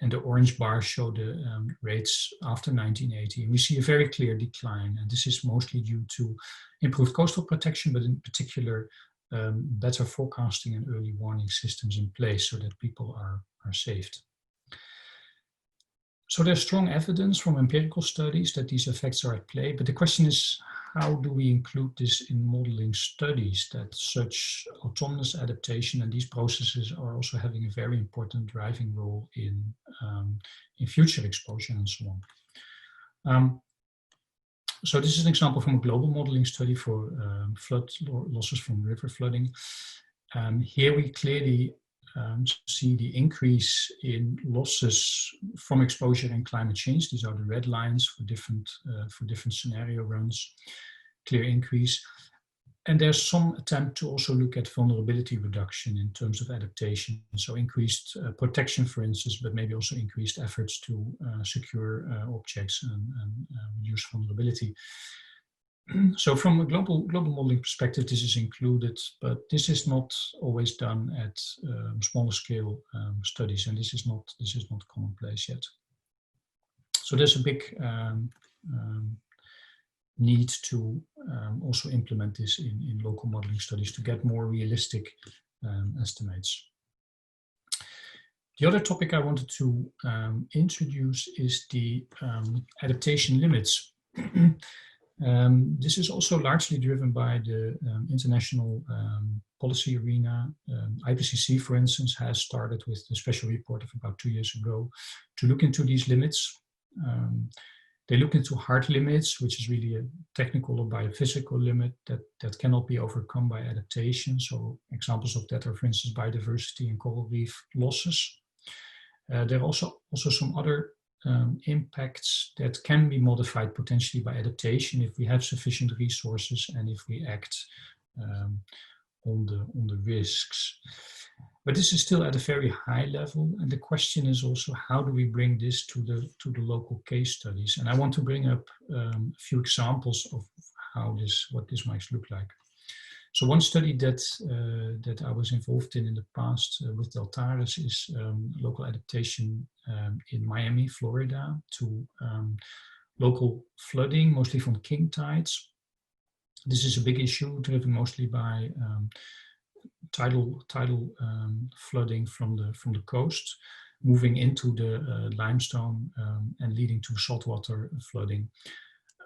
And the orange bars show the rates after 1980. And we see a very clear decline. And this is mostly due to improved coastal protection, but in particular, better forecasting and early warning systems in place so that people are saved. So there's strong evidence from empirical studies that these effects are at play, but the question is, how do we include this in modeling studies, that such autonomous adaptation and these processes are also having a very important driving role in future exposure and so on. So this is an example from a global modeling study for flood losses from river flooding. Here we clearly see the increase in losses from exposure and climate change. These are the red lines for different scenario runs, clear increase. And there's some attempt to also look at vulnerability reduction in terms of adaptation. So increased protection, for instance, but maybe also increased efforts to secure objects and reduce vulnerability. So from a global modeling perspective, this is included, but this is not always done at smaller scale studies, and this is not commonplace yet. So there's a big need to also implement this in local modeling studies to get more realistic estimates. The other topic I wanted to introduce is the adaptation limits. This is also largely driven by the international policy arena. IPCC, for instance, has started with a special report of about 2 years ago to look into these limits. They look into hard limits, which is really a technical or biophysical limit that cannot be overcome by adaptation. So examples of that are, for instance, biodiversity and coral reef losses. There are also some other impacts that can be modified potentially by adaptation if we have sufficient resources and if we act on the risks. But this is still at a very high level, and the question is also, how do we bring this to the local case studies? And I want to bring up a few examples of what this might look like. So one study that I was involved in the past with Deutsches is local adaptation in Miami, Florida, to local flooding, mostly from king tides. This is a big issue driven mostly by tidal flooding from the coast, moving into the limestone and leading to saltwater flooding.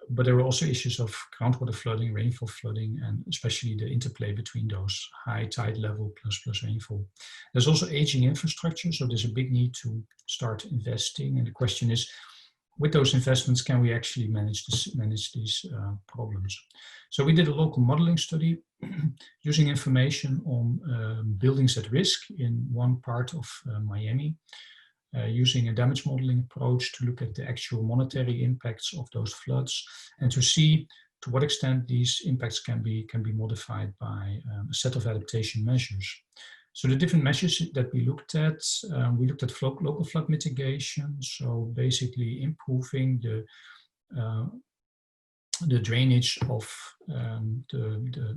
But there are also issues of groundwater flooding, rainfall flooding, and especially the interplay between those, high tide level plus rainfall. There's also aging infrastructure, so there's a big need to start investing. And the question is, with those investments, can we actually manage these problems? So we did a local modeling study using information on buildings at risk in one part of Miami, using a damage modeling approach to look at the actual monetary impacts of those floods and to see to what extent these impacts can be modified by a set of adaptation measures. So the different measures that we looked at local flood mitigation, so basically improving the drainage of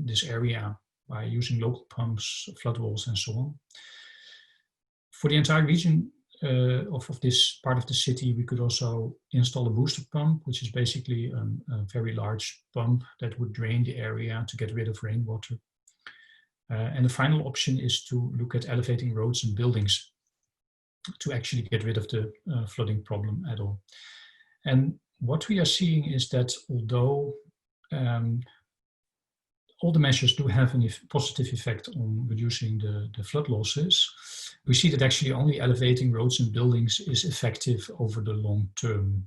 this area by using local pumps, flood walls, and so on. For the entire region of this part of the city, we could also install a booster pump, which is basically a very large pump that would drain the area to get rid of rainwater. And the final option is to look at elevating roads and buildings to actually get rid of the flooding problem at all. And what we are seeing is that although all the measures do have a positive effect on reducing the flood losses, we see that actually only elevating roads and buildings is effective over the long term.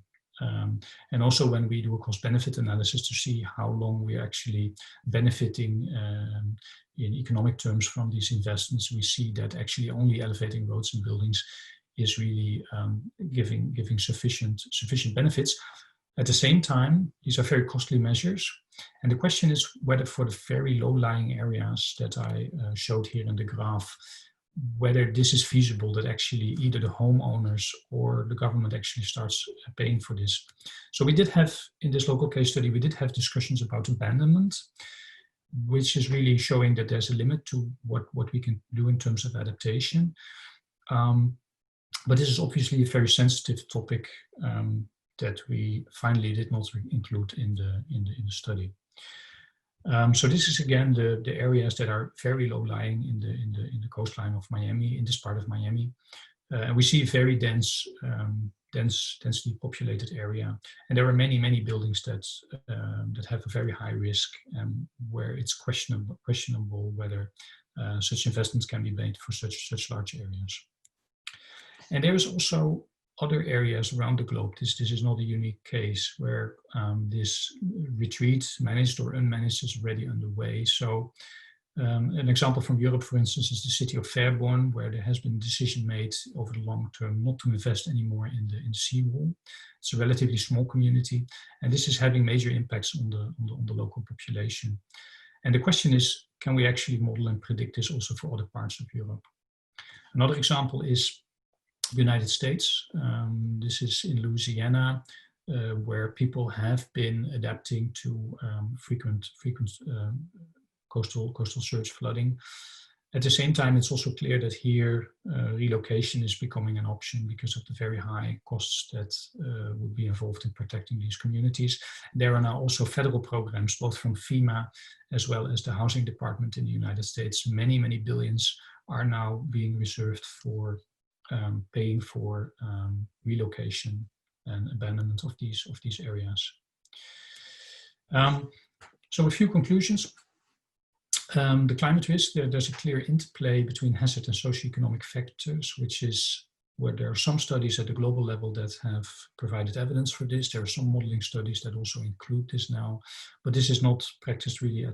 And also when we do a cost-benefit analysis to see how long we're actually benefiting in economic terms from these investments, we see that actually only elevating roads and buildings is really giving sufficient benefits. At the same time, these are very costly measures. And the question is whether for the very low-lying areas that I showed here in the graph, whether this is feasible, that actually either the homeowners or the government actually starts paying for this. So we did have, in this local case study, we did have discussions about abandonment, which is really showing that there's a limit to what we can do in terms of adaptation. But this is obviously a very sensitive topic that we finally did not include in the study. So this is again the areas that are very low lying in the coastline of Miami, in this part of Miami, and we see a very densely populated area, and there are many buildings that have a very high risk, where it's questionable whether such investments can be made for such large areas. And there is also other areas around the globe. This is not a unique case where this retreat, managed or unmanaged, is already underway. So an example from Europe, for instance, is the city of Ferreira, where there has been a decision made over the long term not to invest anymore in the seawall. It's a relatively small community, and this is having major impacts on the local population. And the question is, can we actually model and predict this also for other parts of Europe? Another example is the United States. This is in Louisiana, where people have been adapting to frequent coastal surge flooding. At the same time, it's also clear that here relocation is becoming an option because of the very high costs that would be involved in protecting these communities. There are now also federal programs, both from FEMA as well as the Housing Department in the United States. Many billions are now being reserved for paying for relocation and abandonment of these areas. So a few conclusions. The climate risk, there's a clear interplay between hazard and socioeconomic factors, which is where there are some studies at the global level that have provided evidence for this. There are some modeling studies that also include this now, but this is not practiced really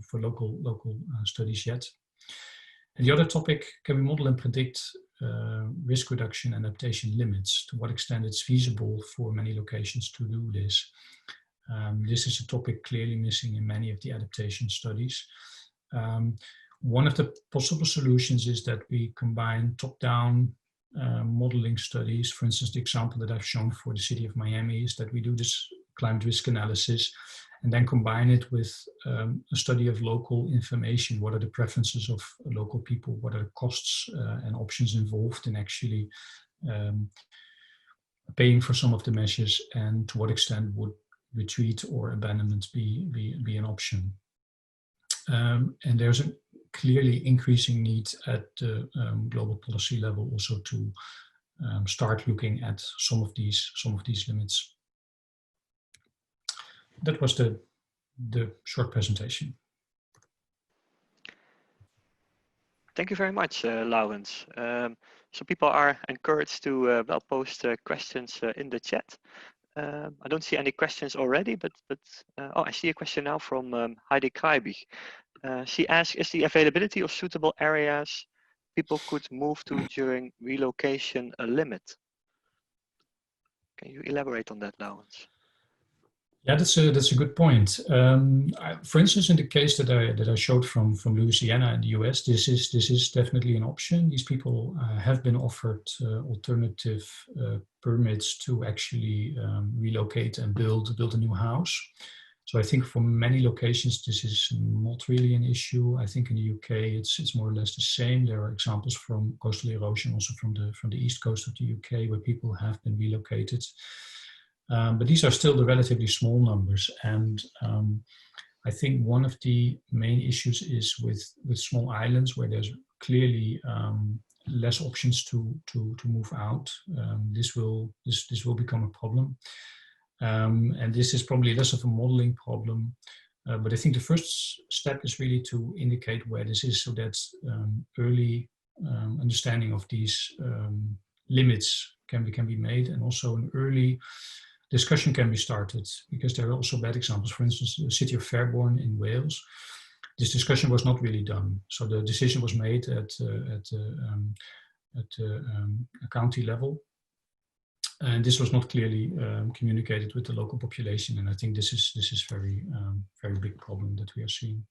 for local studies yet. And the other topic, can we model and predict risk reduction and adaptation limits? To what extent it's feasible for many locations to do this? This is a topic clearly missing in many of the adaptation studies. One of the possible solutions is that we combine top-down modeling studies. For instance, the example that I've shown for the city of Miami is that we do this climate risk analysis and then combine it with a study of local information. What are the preferences of local people? What are the costs and options involved in actually paying for some of the measures, and to what extent would retreat or abandonment be an option? And there's a clearly increasing need at the global policy level also to start looking at some of these limits. That was the short presentation. Thank you very much, Laurens. So people are encouraged to well, post questions in the chat. I don't see any questions already, but oh, I see a question now from Heidi Kreibich. She asks, is the availability of suitable areas people could move to during relocation a limit? Can you elaborate on that, Laurens? Yeah, that's a good point. For instance, in the case that I showed from Louisiana in the US, this is definitely an option. These people have been offered alternative permits to actually relocate and build a new house. So I think for many locations this is not really an issue. I think in the UK it's more or less the same. There are examples from coastal erosion also from the east coast of the UK where people have been relocated. But these are still the relatively small numbers, and I think one of the main issues is with small islands where there's clearly less options to move out. This will become a problem, and this is probably less of a modeling problem. But I think the first step is really to indicate where this is, so that early understanding of these limits can be made, and also an early discussion can be started, because there are also bad examples. For instance, the city of Fairborn in Wales, this discussion was not really done. So the decision was made at a county level, and this was not clearly communicated with the local population. And I think this is very big problem that we are seeing.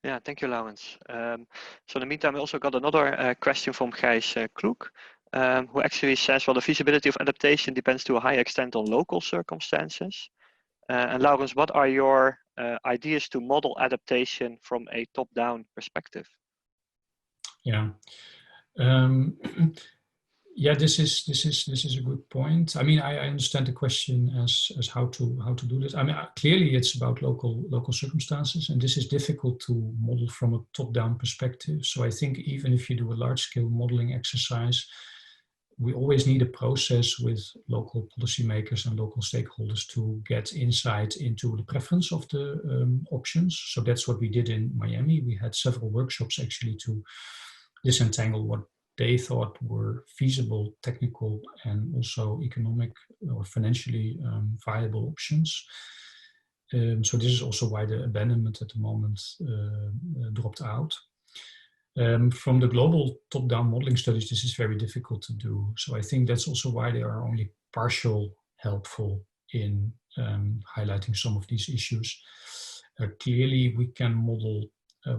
Yeah, thank you, Laurens. So in the meantime, I also got another question from Gijs Kloek, who actually says, well, the feasibility of adaptation depends to a high extent on local circumstances. And Laurens, what are your ideas to model adaptation from a top-down perspective? Yeah. Yeah, this is a good point. I mean, I understand the question as how to do this. I mean, clearly it's about local circumstances, and this is difficult to model from a top-down perspective. So I think even if you do a large-scale modeling exercise, we always need a process with local policymakers and local stakeholders to get insight into the preference of the options. So that's what we did in Miami. We had several workshops actually to disentangle what they thought were feasible, technical, and also economic or financially viable options. So this is also why the abandonment at the moment dropped out. From the global top-down modeling studies, this is very difficult to do. So I think that's also why they are only partial helpful in highlighting some of these issues. Clearly, we can model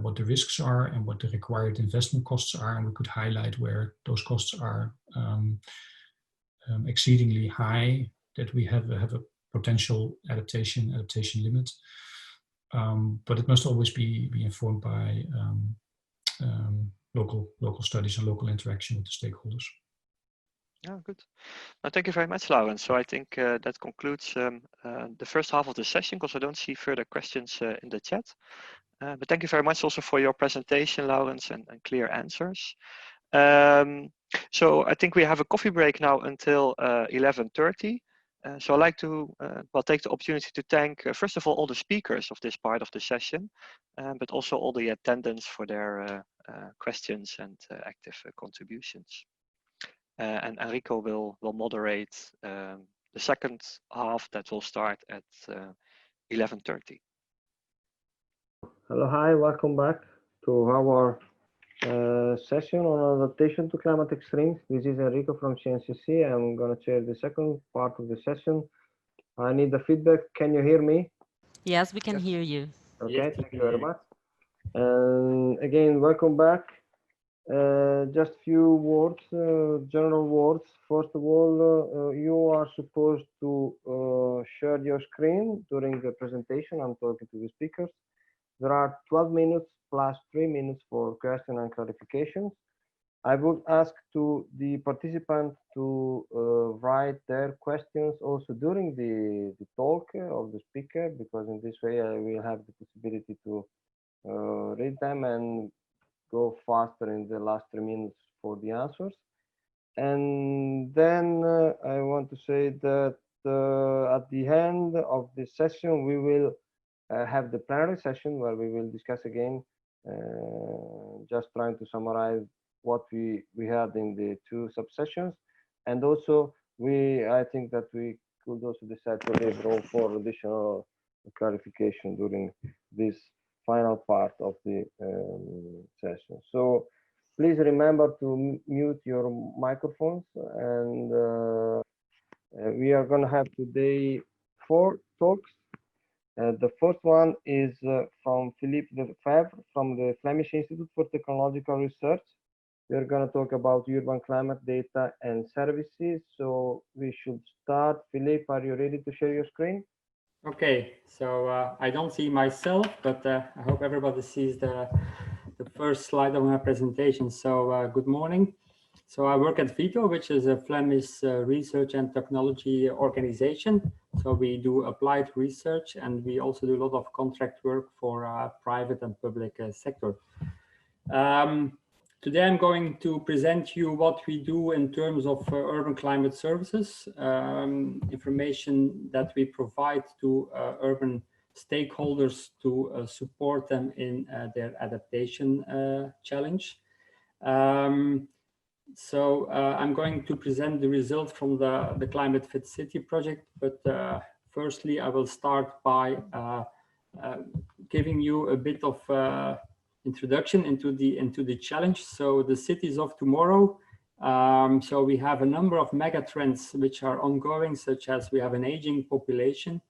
what the risks are and what the required investment costs are, and we could highlight where those costs are exceedingly high, that we have a potential adaptation limit. But it must always be informed by local studies and local interaction with the stakeholders. Oh, good. Thank you very much, Laurens. So I think that concludes the first half of the session, because I don't see further questions in the chat. But thank you very much also for your presentation, Laurens, and clear answers. So I think we have a coffee break now until 11:30. So I'd like to take the opportunity to thank, first of all the speakers of this part of the session, but also all the attendants for their questions and active contributions. And Enrico will moderate the second half that will start at 11:30. Hello, hi, welcome back to our session on adaptation to climate extremes. This is Enrico from CNCC. I'm going to chair the second part of the session. I need the feedback. Can you hear me? Yes, we can hear you. Okay, Yes, thank you very much. And again, welcome back. Just few words, general words. First of all, you are supposed to share your screen during the presentation. I'm talking to the speakers. There are 12 minutes plus 3 minutes for question and clarifications. I would ask to the participants to write their questions also during the talk of the speaker, because in this way I will have the possibility to read them and go faster in the last 3 minutes for the answers. And then I want to say that at the end of this session, we will have the plenary session where we will discuss again just trying to summarize what we had in the two subsessions, and also I think that we could also decide to leave room for additional clarification during this final part of the session. So please remember to mute your microphones, and we are going to have today 4 talks. The first one is from Filip Lefebre from the Flemish Institute for Technological Research. We're going to talk about urban climate data and services. So we should start. Filip, are you ready to share your screen? Okay, so I don't see myself, but I hope everybody sees the first slide of my presentation. So good morning. So I work at VITO, which is a Flemish research and technology organization. So we do applied research, and we also do a lot of contract work for private and public sector. Today I'm going to present you what we do in terms of urban climate services, information that we provide to urban stakeholders to support them in their adaptation challenge. So I'm going to present the results from the Climate Fit City project, but firstly I will start by giving you a bit of introduction into the challenge. So the cities of tomorrow. So we have a number of mega trends which are ongoing, such as we have an aging population,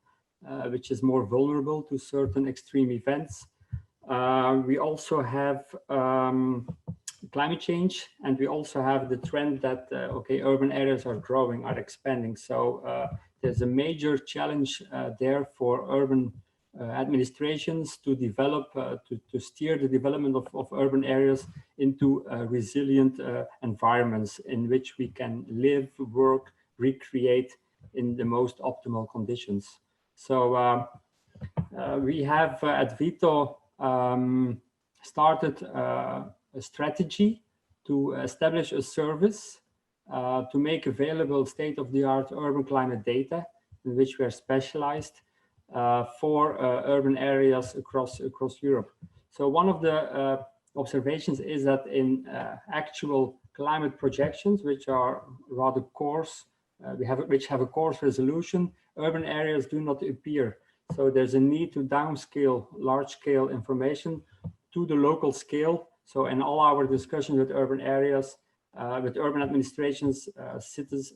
which is more vulnerable to certain extreme events. We also have climate change, and we also have the trend that urban areas are growing, are expanding. So there's a major challenge there for urban administrations to develop, to steer the development of urban areas into resilient environments in which we can live, work, recreate in the most optimal conditions. So we have at VITO started a strategy to establish a service to make available state-of-the-art urban climate data in which we are specialized for urban areas across Europe. So one of the observations is that in actual climate projections, which are rather coarse, which have a coarse resolution, urban areas do not appear. So there's a need to downscale large-scale information to the local scale. So in all our discussions with urban areas, with urban administrations, cities,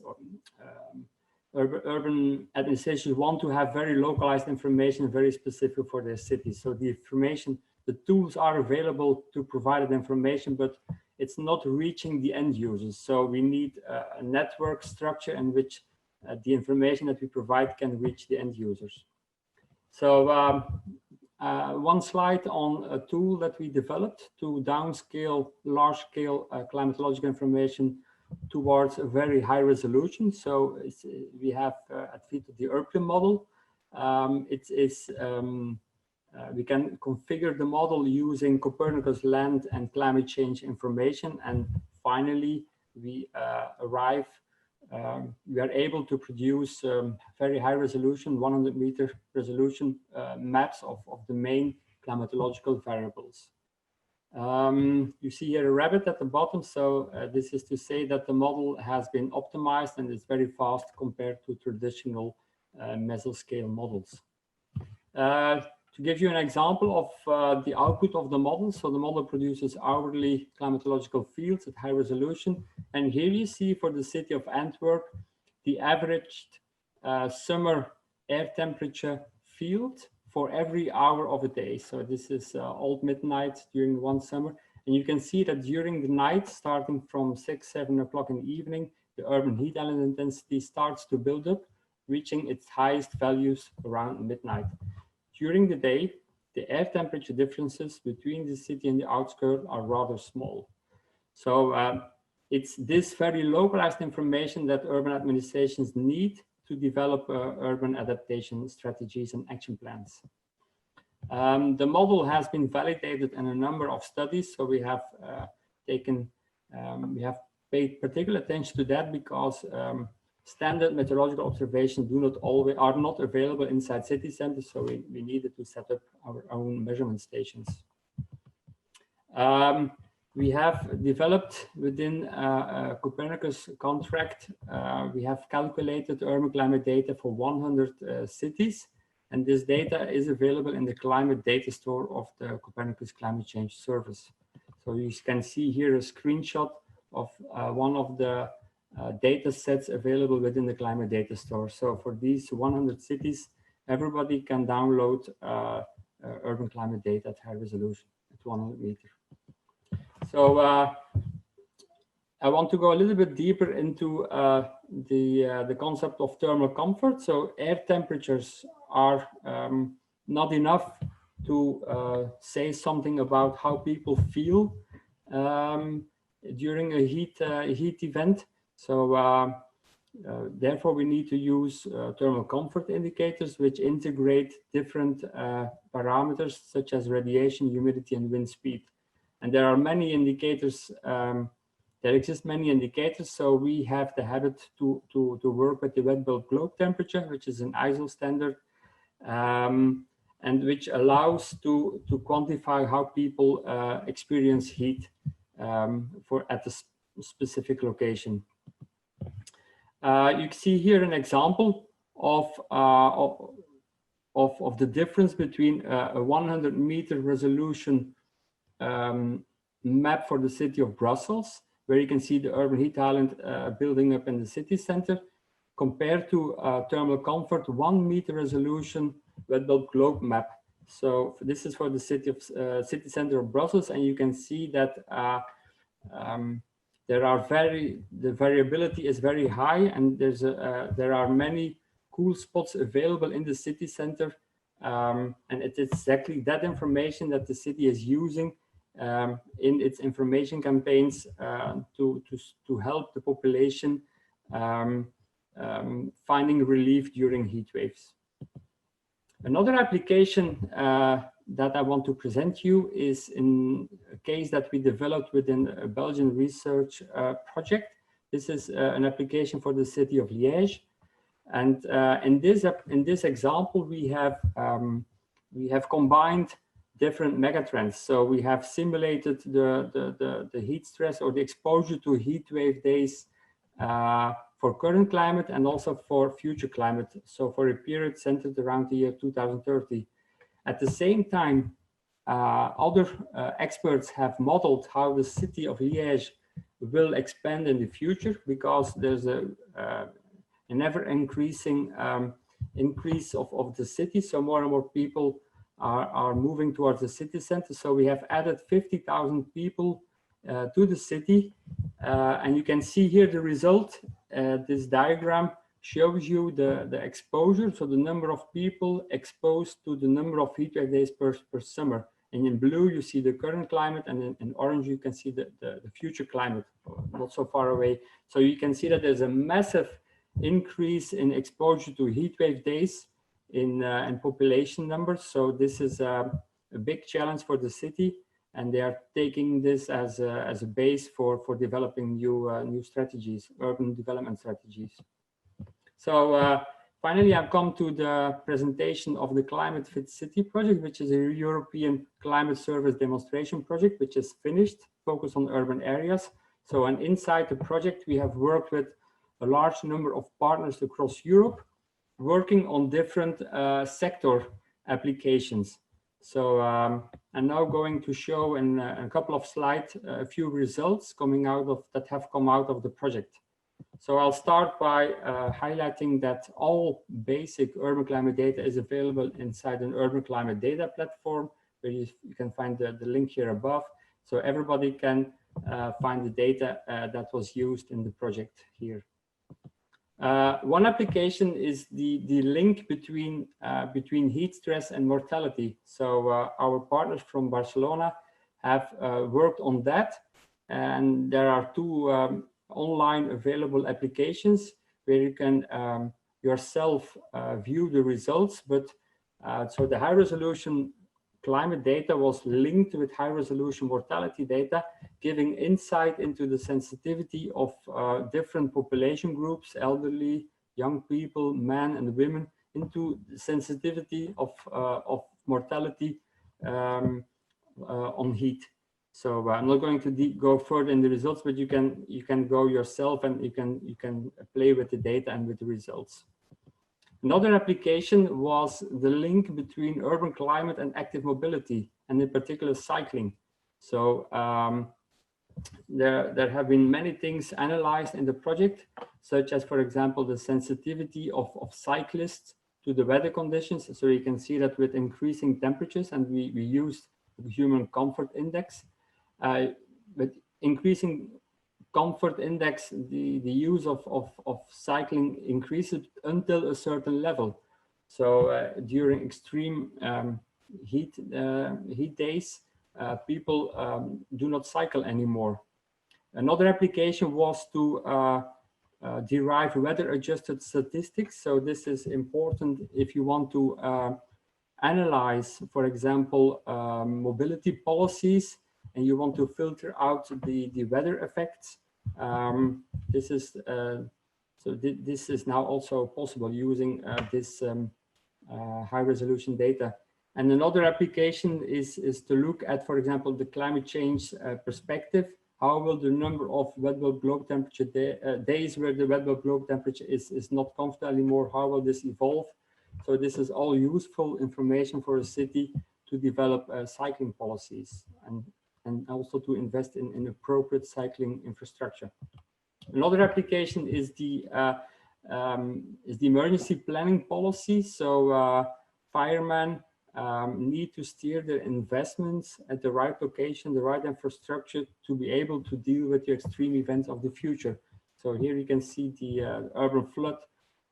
urban administrations want to have very localized information, very specific for their cities. So the information, the tools are available to provide that information, but it's not reaching the end users. So we need a network structure in which the information that we provide can reach the end users. So one slide on a tool that we developed to downscale large-scale climatological information towards a very high resolution. So we have at VITO the Erplim model. We can configure the model using Copernicus land and climate change information. And finally, we we are able to produce very high resolution, 100-meter resolution maps of the main climatological variables. You see here a rabbit at the bottom. So this is to say that the model has been optimized and is very fast compared to traditional mesoscale models. To give you an example of the output of the model, so the model produces hourly climatological fields at high resolution. And here you see for the city of Antwerp, the averaged summer air temperature field for every hour of a day. So this is old midnight during one summer. And you can see that during the night, starting from 6, 7 o'clock in the evening, the urban heat element intensity starts to build up, reaching its highest values around midnight. During the day, the air temperature differences between the city and the outskirts are rather small. So it's this very localized information that urban administrations need to develop urban adaptation strategies and action plans. The model has been validated in a number of studies. So we have paid particular attention to that because standard meteorological observations are not available inside city centers, so we needed to set up our own measurement stations. We have developed within a Copernicus contract, we have calculated urban climate data for 100 cities, and this data is available in the climate data store of the Copernicus Climate Change Service. So you can see here a screenshot of one of the data sets available within the climate data store. So for these 100 cities, everybody can download urban climate data at high resolution at 100 meters. So I want to go a little bit deeper into the concept of thermal comfort. So air temperatures are not enough to say something about how people feel during a heat event. So therefore, we need to use thermal comfort indicators, which integrate different parameters such as radiation, humidity, and wind speed. And there are many indicators, there exist many indicators. So we have the habit to work with the wet bulb globe temperature, which is an ISO standard, and which allows to quantify how people experience heat at a specific location. You can see here an example of the difference between a 100-meter resolution map for the city of Brussels, where you can see the urban heat island building up in the city center, compared to thermal comfort 1-meter resolution wet bulb globe map. So this is for the city center of Brussels, and you can see that the variability is very high, and there are many cool spots available in the city center, and it's exactly that information that the city is using in its information campaigns to help the population finding relief during heat waves. Another application that I want to present you is in a case that we developed within a Belgian research project. This is an application for the city of Liège. And in this example, we have combined different megatrends. So we have simulated the heat stress or the exposure to heat wave days for current climate and also for future climate. So for a period centered around the year 2030. At the same time, other experts have modeled how the city of Liège will expand in the future, because there's an ever increasing increase of the city. So more and more people are moving towards the city center. So we have added 50,000 people to the city. And you can see here the result. This diagram shows you the exposure, so the number of people exposed to the number of heat wave days per summer. And in blue, you see the current climate, and in orange, you can see the future climate, not so far away. So you can see that there's a massive increase in exposure to heat wave days in population numbers. So this is a big challenge for the city, and they are taking this as a base for developing new strategies, urban development strategies. So finally, I've come to the presentation of the Climate Fit City project, which is a European climate service demonstration project, which is finished, focused on urban areas. So, and inside the project, we have worked with a large number of partners across Europe, working on different sector applications. So I'm now going to show in a couple of slides a few results that have come out of the project. So I'll start by highlighting that all basic urban climate data is available inside an urban climate data platform, where you can find the link here above. So everybody can find the data that was used in the project here. One application is the link between heat stress and mortality. So our partners from Barcelona have worked on that, and there are two online available applications where you can yourself view the results. But so the high resolution climate data was linked with high resolution mortality data, giving insight into the sensitivity of different population groups, elderly, young people, men and women, into the sensitivity of mortality on heat. So I'm not going to go further in the results, but you can go yourself and you can play with the data and with the results. Another application was the link between urban climate and active mobility, and in particular cycling. So there have been many things analyzed in the project, such as, for example, the sensitivity of cyclists to the weather conditions. So you can see that with increasing temperatures, and we used the human comfort index. With increasing comfort index, the use of cycling increases until a certain level. So during extreme heat days, people do not cycle anymore. Another application was to derive weather-adjusted statistics. So this is important if you want to analyze, for example, mobility policies, and you want to filter out the weather effects. This is this is now also possible using this high-resolution data. And another application is to look at, for example, the climate change perspective. How will the number of wet bulb globe temperature days where the wet bulb globe temperature is not comfortable anymore, how will this evolve? So this is all useful information for a city to develop cycling policies and also to invest in appropriate cycling infrastructure. Another application is the emergency planning policy. So firemen need to steer their investments at the right location, the right infrastructure to be able to deal with the extreme events of the future. So here you can see the urban flood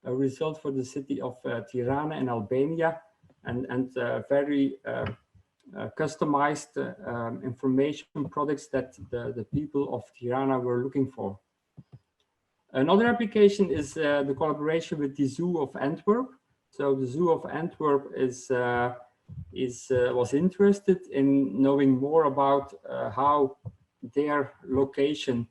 result for the city of Tirana in Albania, and very customized information products that the people of Tirana were looking for. Another application is the collaboration with the Zoo of Antwerp. So the Zoo of Antwerp was interested in knowing more about how their location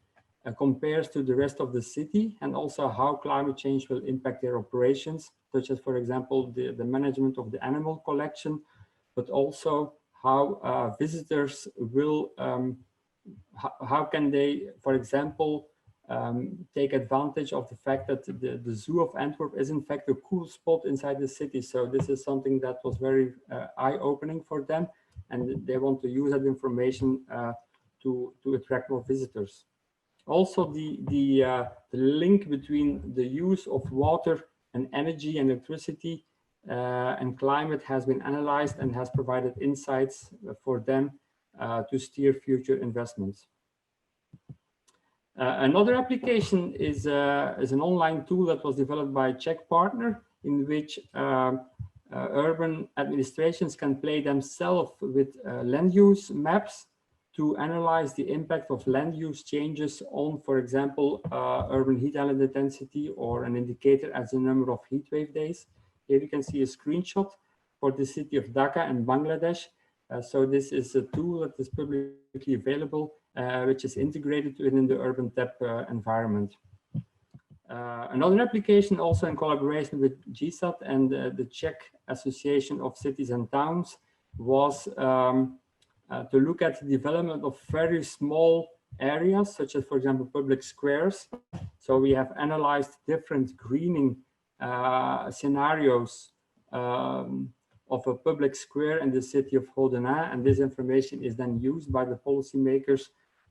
compares to the rest of the city, and also how climate change will impact their operations, such as, for example, the management of the animal collection, but also how visitors will, how can they, for example, take advantage of the fact that the Zoo of Antwerp is in fact a cool spot inside the city. So this is something that was very eye-opening for them, and they want to use that information to attract more visitors. Also, the link between the use of water and energy and electricity and climate has been analyzed and has provided insights for them to steer future investments. Another application is an online tool that was developed by a Czech partner, in which urban administrations can play themselves with land use maps to analyze the impact of land use changes on, for example, urban heat island intensity, or an indicator as the number of heat wave days. Here you can see a screenshot for the city of Dhaka in Bangladesh. So this is a tool that is publicly available, which is integrated within the Urban TAP environment. Another application, also in collaboration with GSAT and the Czech Association of Cities and Towns, was to look at the development of very small areas, such as, for example, public squares. So we have analyzed different greening scenarios of a public square in the city of Hodenaar, and this information is then used by the policymakers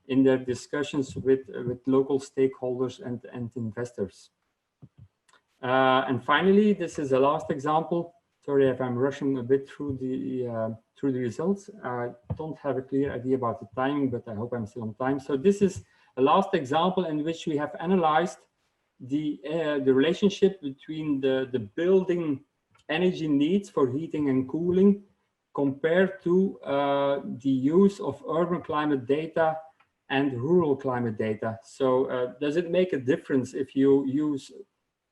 in their discussions with local stakeholders and investors. And finally, this is the last example. Sorry if I'm rushing a bit through the results. I don't have a clear idea about the timing, but I hope I'm still on time. So this is a last example in which we have analyzed the relationship between the building energy needs for heating and cooling compared to the use of urban climate data and rural climate data. So does it make a difference if you use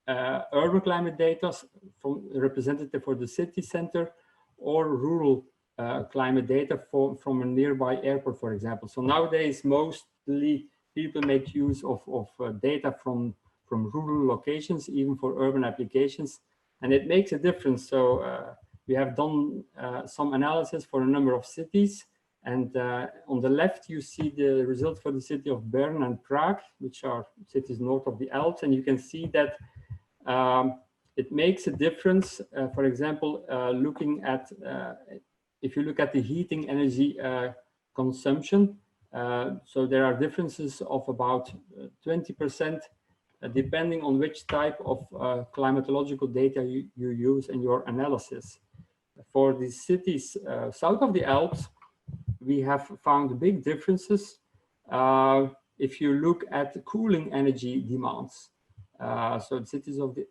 urban climate data from representative for the city center, or rural climate data from a nearby airport, for example? So nowadays, mostly people make use of data from rural locations, even for urban applications, and it makes a difference. So we have done some analysis for a number of cities, And on the left, you see the result for the city of Bern and Prague, which are cities north of the Alps. And you can see that it makes a difference. For example, looking at, if you look at the heating energy consumption, so there are differences of about 20%, depending on which type of climatological data you use in your analysis. For the cities south of the Alps, we have found big differences if you look at the cooling energy demands. So the cities of the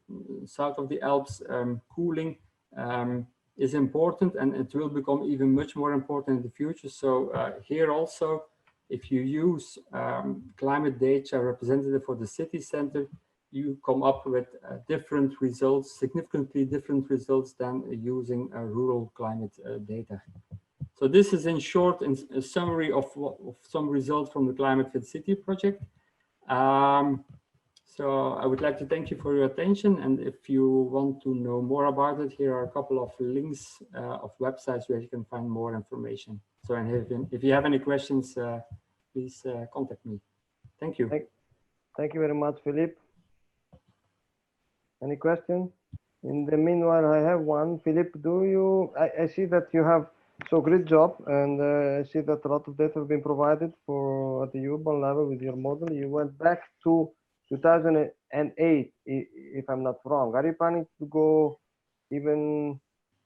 south of the Alps, cooling is important, and it will become even much more important in the future. So here also, if you use climate data representative for the city center, you come up with different results, significantly different results than using rural climate data. So this is in short a summary of some results from the Climate Fit City project. So I would like to thank you for your attention. And if you want to know more about it, here are a couple of links of websites where you can find more information. So if you have any questions, please contact me. Thank you. Thank you very much, Filip. Any question? In the meanwhile, I have one. Filip, I see that you have so great job, and I see that a lot of data have been provided for at the urban level with your model. You went back to 2008, if I'm not wrong. Are you planning to go even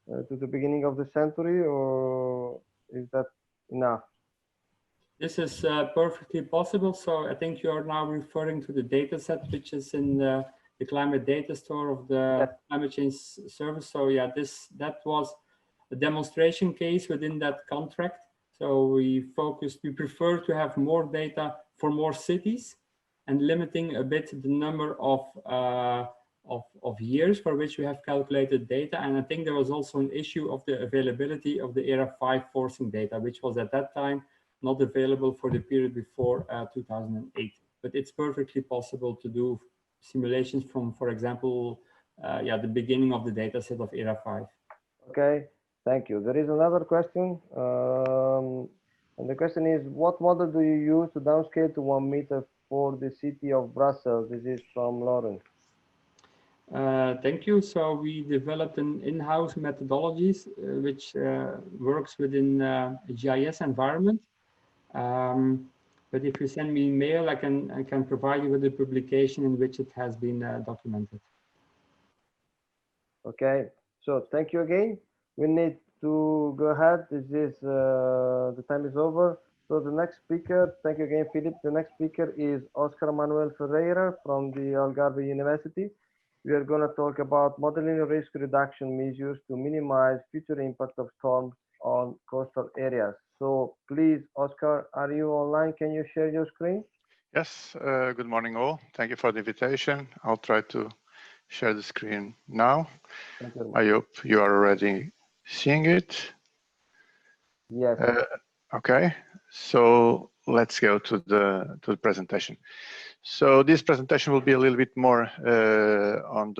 to the beginning of the century, or is that enough? This is perfectly possible. So I think you are now referring to the data set, which is in the climate data store of the climate change service. So yeah, that was a demonstration case within that contract. So we prefer to have more data for more cities and limiting a bit the number of years for which we have calculated data. And I think there was also an issue of the availability of the ERA 5 forcing data, which was at that time not available for the period before 2008. But it's perfectly possible to do simulations from, for example, the beginning of the data set of ERA 5. Okay, thank you. There is another question. And the question is, what model do you use to downscale to 1 meter for the city of Brussels? This is from Lauren. Thank you. So we developed an in-house methodologies which works within a GIS environment. But if you send me email, I can provide you with a publication in which it has been documented. Okay, so thank you again. We need to go ahead. The time is over. So the next speaker, thank you again, Filip. The next speaker is Óscar Manuel Ferreira from the Algarve University. We are going to talk about modeling risk reduction measures to minimize future impact of storms on coastal areas. So please, Óscar, are you online? Can you share your screen? Yes, good morning all. Thank you for the invitation. I'll try to share the screen now. I hope you are already seeing it. Yes. Okay, so let's go to the presentation. So this presentation will be a little bit more on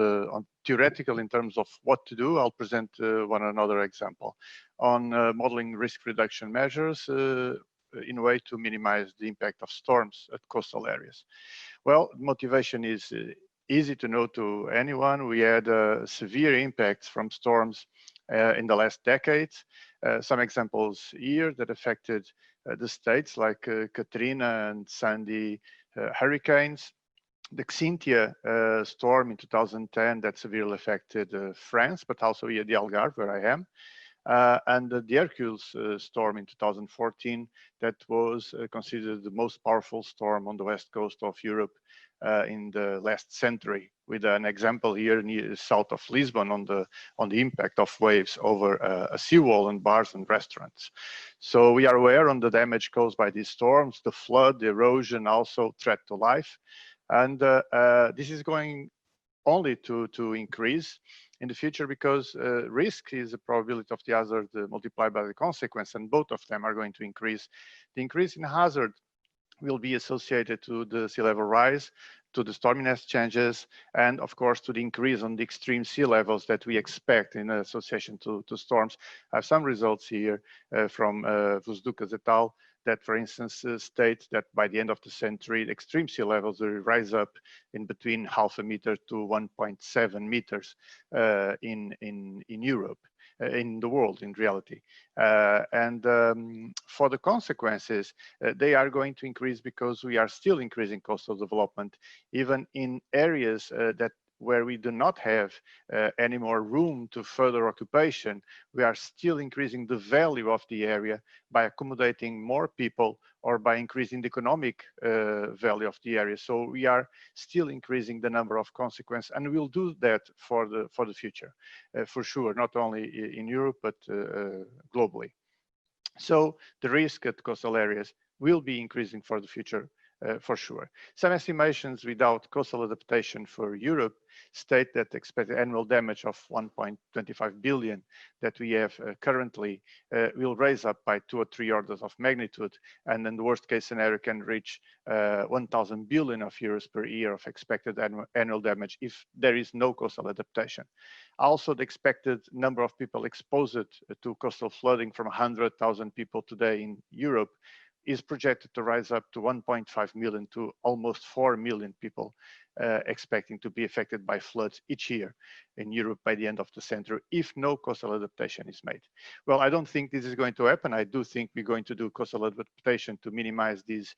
theoretical in terms of what to do. I'll present one another example on modeling risk reduction measures in a way to minimize the impact of storms at coastal areas. Well, motivation is easy to know to anyone. We had severe impacts from storms in the last decades. Some examples here that affected the states like Katrina and Sandy hurricanes. The Xynthia storm in 2010 that severely affected France, but also here the Algarve, where I am. And the Hercules storm in 2014 that was considered the most powerful storm on the west coast of Europe in the last century, with an example here near south of Lisbon on the impact of waves over a seawall and bars and restaurants. So we are aware on the damage caused by these storms, the flood, the erosion, also threat to life. And this is going only to increase in the future because risk is the probability of the hazard multiplied by the consequence, and both of them are going to increase. The increase in hazard will be associated to the sea level rise. to the storminess changes, and of course to the increase on the extreme sea levels that we expect in association to storms. I have some results here from Vosdukas et al. That, for instance, state that by the end of the century, the extreme sea levels will rise up in between 0.5 meter to 1.7 meters in Europe. In the world, in reality. For the consequences, they are going to increase because we are still increasing coastal development, even in areas where we do not have any more room to further occupation. We are still increasing the value of the area by accommodating more people or by increasing the economic value of the area. So we are still increasing the number of consequences, and we'll do that for the future, for sure, not only in Europe, but globally. So the risk at coastal areas will be increasing for the future, for sure. Some estimations without coastal adaptation for Europe state that expected annual damage of 1.25 billion that we have currently will raise up by 2 or 3 orders of magnitude, and then the worst case scenario can reach 1,000 billion of euros per year of expected annual damage if there is no coastal adaptation. Also, the expected number of people exposed to coastal flooding from 100,000 people today in Europe is projected to rise up to 1.5 million to almost 4 million people expecting to be affected by floods each year in Europe by the end of the century if no coastal adaptation is made. Well, I don't think this is going to happen. I do think we're going to do coastal adaptation to minimize these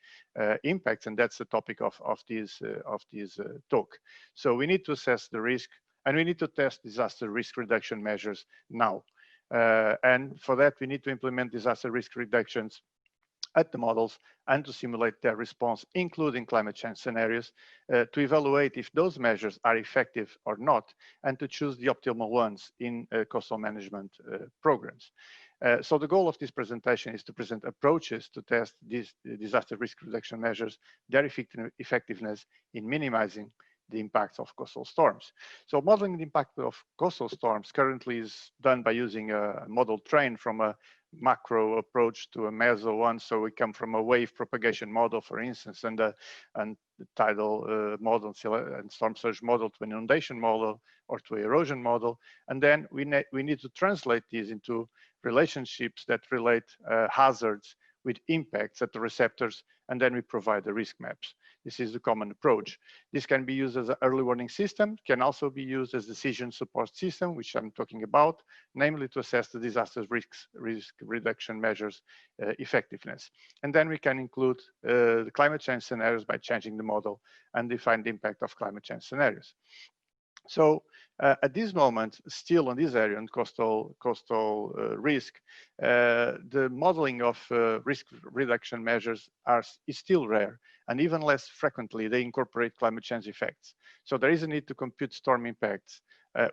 impacts, and that's the topic of this talk. So we need to assess the risk, and we need to test disaster risk reduction measures now. And for that, we need to implement disaster risk reductions at the models and to simulate their response, including climate change scenarios, to evaluate if those measures are effective or not, and to choose the optimal ones in coastal management programs. So the goal of this presentation is to present approaches to test these disaster risk reduction measures, their effectiveness in minimizing the impacts of coastal storms. So modeling the impact of coastal storms currently is done by using a model train from a macro approach to a meso one. So we come from a wave propagation model, for instance, and the tidal model and storm surge model to an inundation model or to an erosion model. And then we need to translate these into relationships that relate hazards with impacts at the receptors, and then we provide the risk maps. This is the common approach. This can be used as an early warning system, can also be used as decision support system, which I'm talking about, namely to assess the disaster risk reduction measures effectiveness. And then we can include the climate change scenarios by changing the model and define the impact of climate change scenarios. So at this moment, still on this area on coastal risk, the modeling of risk reduction measures is still rare, and even less frequently they incorporate climate change effects. So there is a need to compute storm impacts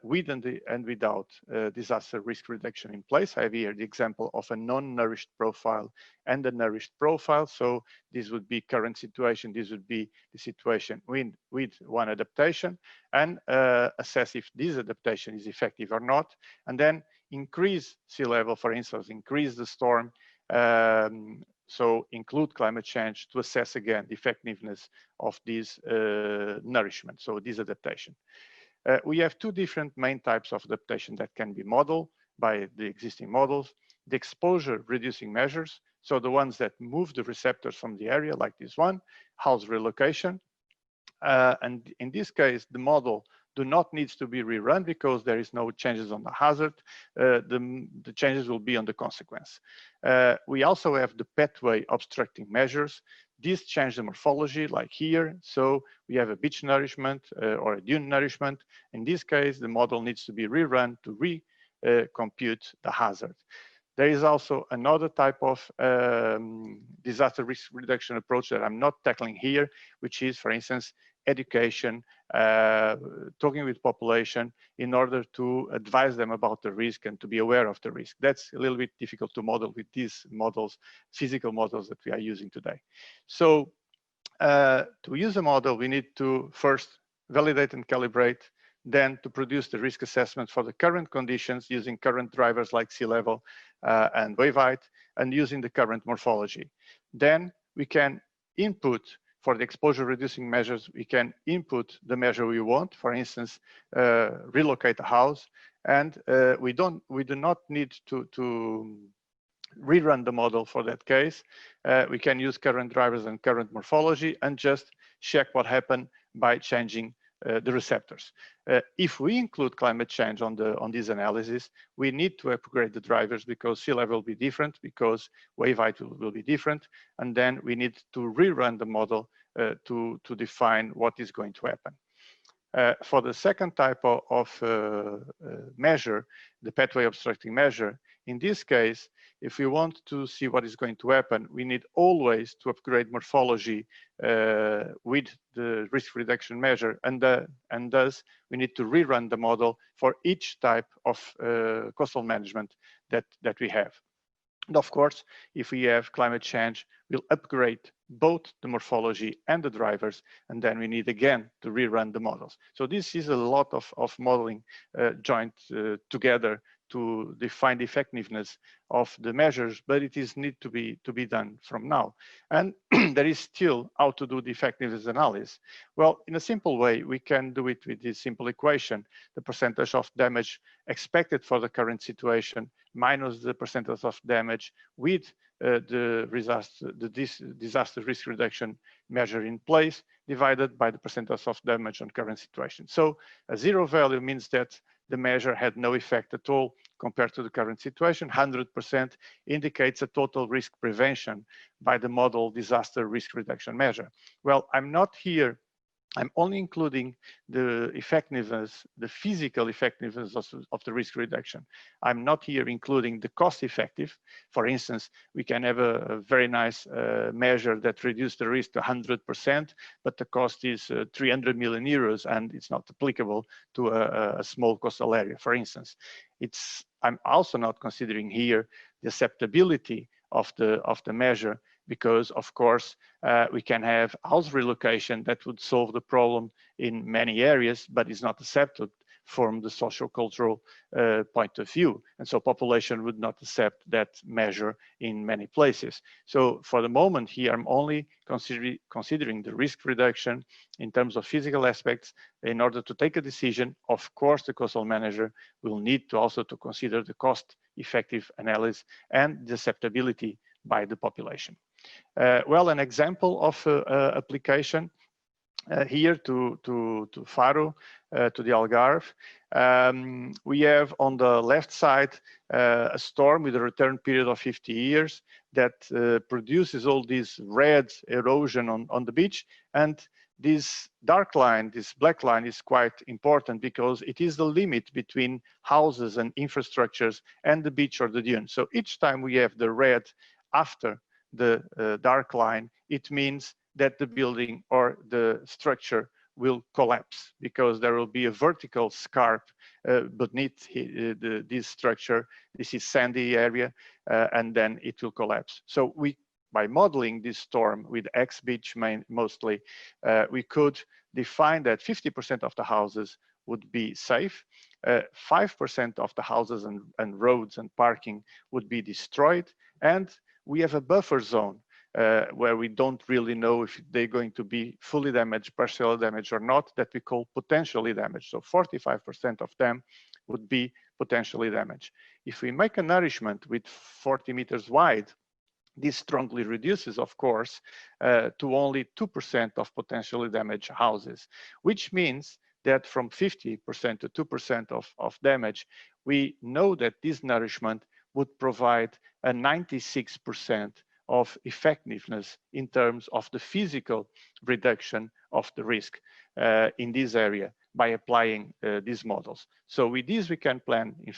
with and without disaster risk reduction in place. I have here the example of a non-nourished profile and a nourished profile. So this would be current situation. This would be the situation with one adaptation, and assess if this adaptation is effective or not, and then increase sea level, for instance, increase the storm. So include climate change to assess again the effectiveness of this nourishment, so this adaptation. We have two different main types of adaptation that can be modeled by the existing models. The exposure reducing measures, so the ones that move the receptors from the area, like this one, house relocation. And in this case, the model do not need to be rerun because there is no changes on the hazard. The changes will be on the consequence. We also have the pathway obstructing measures. These change the morphology, like here. So we have a beach nourishment or a dune nourishment. In this case, the model needs to be rerun to compute the hazard. There is also another type of disaster risk reduction approach that I'm not tackling here, which is, for instance, education, talking with population in order to advise them about the risk and to be aware of the risk. That's a little bit difficult to model with these models, physical models that we are using today. So to use a model, we need to first validate and calibrate, then to produce the risk assessment for the current conditions using current drivers like sea level and wave height, and using the current morphology. Then we can input for the exposure reducing measures, we can input the measure we want, for instance, relocate a house, and we do not need to rerun the model for that case. We can use current drivers and current morphology and just check what happened by changing the receptors. If we include climate change on this analysis, we need to upgrade the drivers because sea level will be different, because wave height will be different, and then we need to rerun the model to define what is going to happen. For the second type of measure, the pathway obstructing measure, in this case, if we want to see what is going to happen, we need always to upgrade morphology with the risk reduction measure, and thus we need to rerun the model for each type of coastal management that we have. And of course, if we have climate change, we'll upgrade both the morphology and the drivers, and then we need again to rerun the models. So this is a lot of modeling joined together to define the effectiveness of the measures, but it is need to be done from now. And there is still how to do the effectiveness analysis. Well, in a simple way, we can do it with this simple equation: the percentage of damage expected for the current situation minus the percentage of damage with the disaster risk reduction measure in place, divided by the percentage of damage on current situation. So a zero value means that the measure had no effect at all compared to the current situation. 100% indicates a total risk prevention by the model disaster risk reduction measure. Well, I'm only including the effectiveness, the physical effectiveness of the risk reduction. I'm not here including the cost effective. For instance, we can have a very nice measure that reduces the risk to 100%, but the cost is 300 million euros and it's not applicable to a small coastal area, for instance. I'm also not considering here the acceptability of the measure, because of course we can have house relocation that would solve the problem in many areas, but is not accepted from the socio-cultural point of view. And so population would not accept that measure in many places. So for the moment here, I'm only considering the risk reduction in terms of physical aspects. In order to take a decision, of course, the coastal manager will need to also to consider the cost effective analysis and the acceptability by the population. Well, an example of application here to Faro, to the Algarve. We have on the left side a storm with a return period of 50 years that produces all this red erosion on the beach. And this dark line, this black line, is quite important because it is the limit between houses and infrastructures and the beach or the dune. So each time we have the red after the dark line, it means that the building or the structure will collapse because there will be a vertical scarp beneath this structure. This is sandy area, and then it will collapse. So by modeling this storm with X beach mostly, we could define that 50% of the houses would be safe, 5% of the houses and roads and parking would be destroyed, and we have a buffer zone where we don't really know if they're going to be fully damaged, partially damaged or not, that we call potentially damaged. So 45% of them would be potentially damaged. If we make a nourishment with 40 meters wide, this strongly reduces, of course, to only 2% of potentially damaged houses, which means that from 50% to 2% of damage, we know that this nourishment would provide a 96% of effectiveness in terms of the physical reduction of the risk in this area by applying these models. So with this, we can plan, in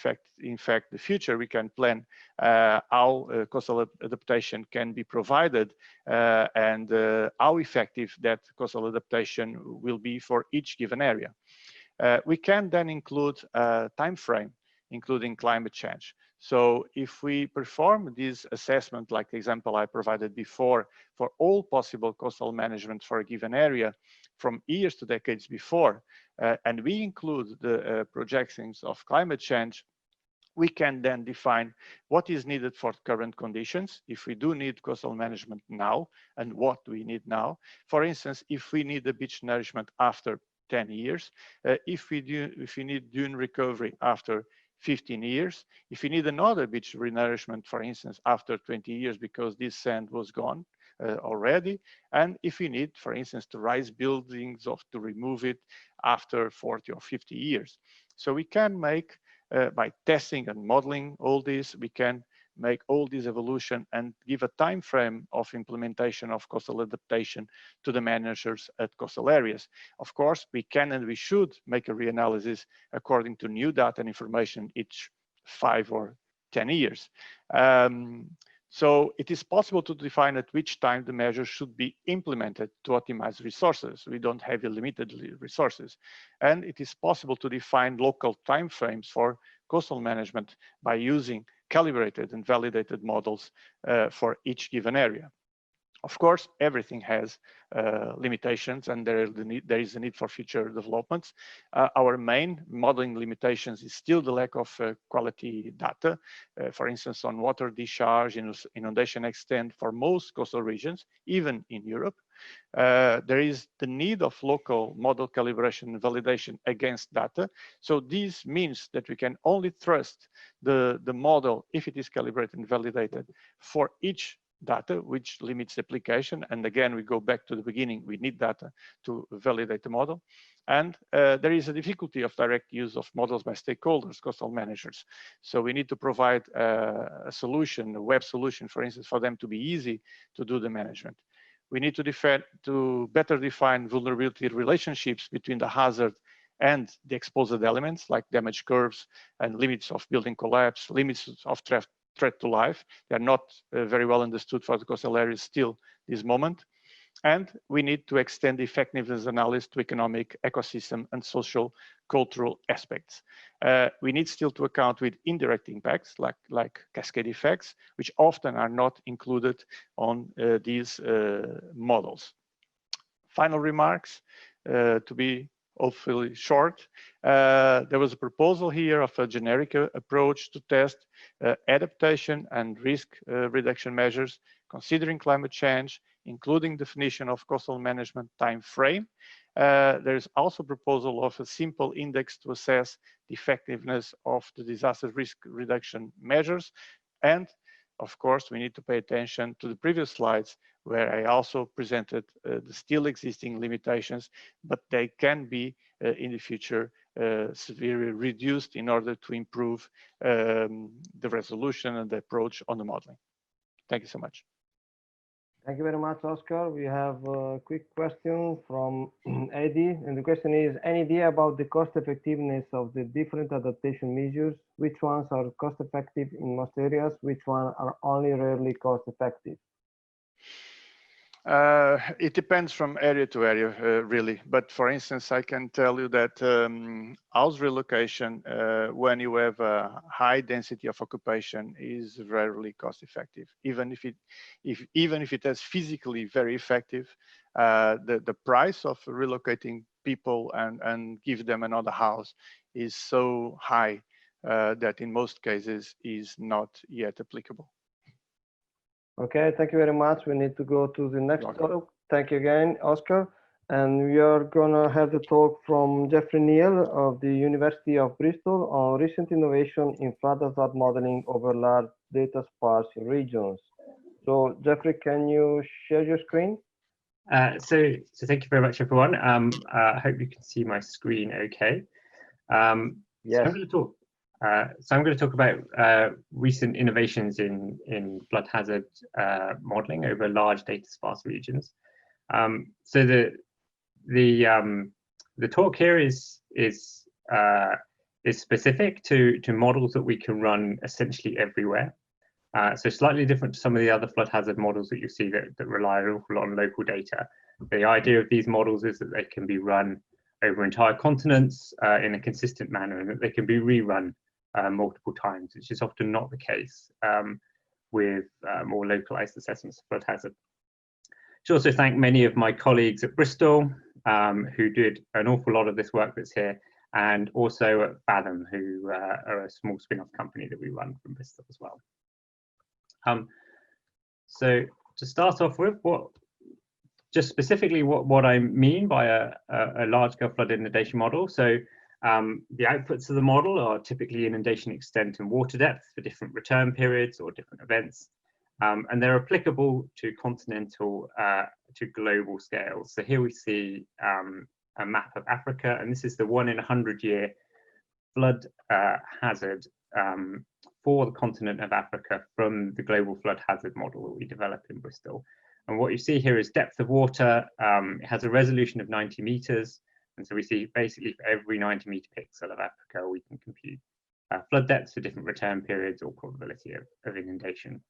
fact, the future, we can plan how coastal adaptation can be provided and how effective that coastal adaptation will be for each given area. We can then include a time frame, including climate change. So if we perform this assessment, like the example I provided before, for all possible coastal management for a given area from years to decades before, and we include the projections of climate change, we can then define what is needed for current conditions, if we do need coastal management now, and what we need now. For instance, if we need a beach nourishment after 10 years, if we need dune recovery after 15 years, if we need another beach renourishment, for instance, after 20 years because this sand was gone already, and if we need, for instance, to rise buildings or to remove it after 40 or 50 years. So we can make, by testing and modeling all this, we can make all this evolution and give a time frame of implementation of coastal adaptation to the managers at coastal areas. Of course, we can and we should make a reanalysis according to new data and information each 5 or 10 years. So it is possible to define at which time the measures should be implemented to optimize resources. We don't have limited resources. And it is possible to define local timeframes for coastal management by using calibrated and validated models for each given area. Of course, everything has limitations, and there is a need for future developments. Our main modeling limitations is still the lack of quality data. For instance, on water discharge, inundation extent for most coastal regions, even in Europe. There is the need of local model calibration and validation against data. So this means that we can only trust the model if it is calibrated and validated for each data, which limits application. And again, we go back to the beginning, we need data to validate the model. And there is a difficulty of direct use of models by stakeholders, coastal managers. So we need to provide a solution, a web solution, for instance, for them to be easy to do the management. We need to better define vulnerability relationships between the hazard and the exposed elements, like damage curves and limits of building collapse, limits of threat to life. They are not very well understood for the coastal areas still this moment. And we need to extend the effectiveness analysis to economic, ecosystem, and social cultural aspects. We need still to account with indirect impacts like cascade effects, which often are not included on these models. Final remarks, to be hopefully short. There was a proposal here of a generic approach to test adaptation and risk reduction measures, considering climate change, including definition of coastal management time frame. There's also a proposal of a simple index to assess the effectiveness of the disaster risk reduction measures. And of course, we need to pay attention to the previous slides where I also presented the still existing limitations, but they can be in the future severely reduced in order to improve the resolution and the approach on the modeling. Thank you so much. Thank you very much, Óscar. We have a quick question from Heidi, and the question is, any idea about the cost effectiveness of the different adaptation measures? Which ones are cost effective in most areas? Which ones are only rarely cost effective? It depends from area to area, really. But for instance, I can tell you that house relocation, when you have a high density of occupation, is rarely cost effective. Even if it is physically very effective, the price of relocating people and give them another house is so high that in most cases is not yet applicable. Okay, thank you very much. We need to go to the next talk. Thank you again, Óscar. And we are gonna have the talk from Neal of the University of Bristol on recent innovation in flood hazard modeling over large data sparse regions. So Jeffrey, can you share your screen? So thank you very much, everyone. I hope you can see my screen okay. Yes. So I'm going to talk about recent innovations in flood hazard modeling over large data sparse regions. So the talk here is specific to models that we can run essentially everywhere. So slightly different to some of the other flood hazard models that you see that rely an awful lot on local data. The idea of these models is that they can be run over entire continents in a consistent manner, and that they can be rerun multiple times, which is often not the case with more localized assessments of flood hazard. I should also thank many of my colleagues at Bristol who did an awful lot of this work that's here, and also at Fathom, who are a small spin-off company that we run from Bristol as well. So to start off with, just specifically what I mean by a large-scale flood inundation model. So the outputs of the model are typically inundation extent and water depth for different return periods or different events. And they're applicable to continental to global scales. So here we see a map of Africa, and this is the 1 in 100-year flood hazard for the continent of Africa from the global flood hazard model that we developed in Bristol. And what you see here is depth of water. It has a resolution of 90 meters. And so we see basically for every 90 meter pixel of Africa, we can compute flood depths for different return periods or probability of inundation.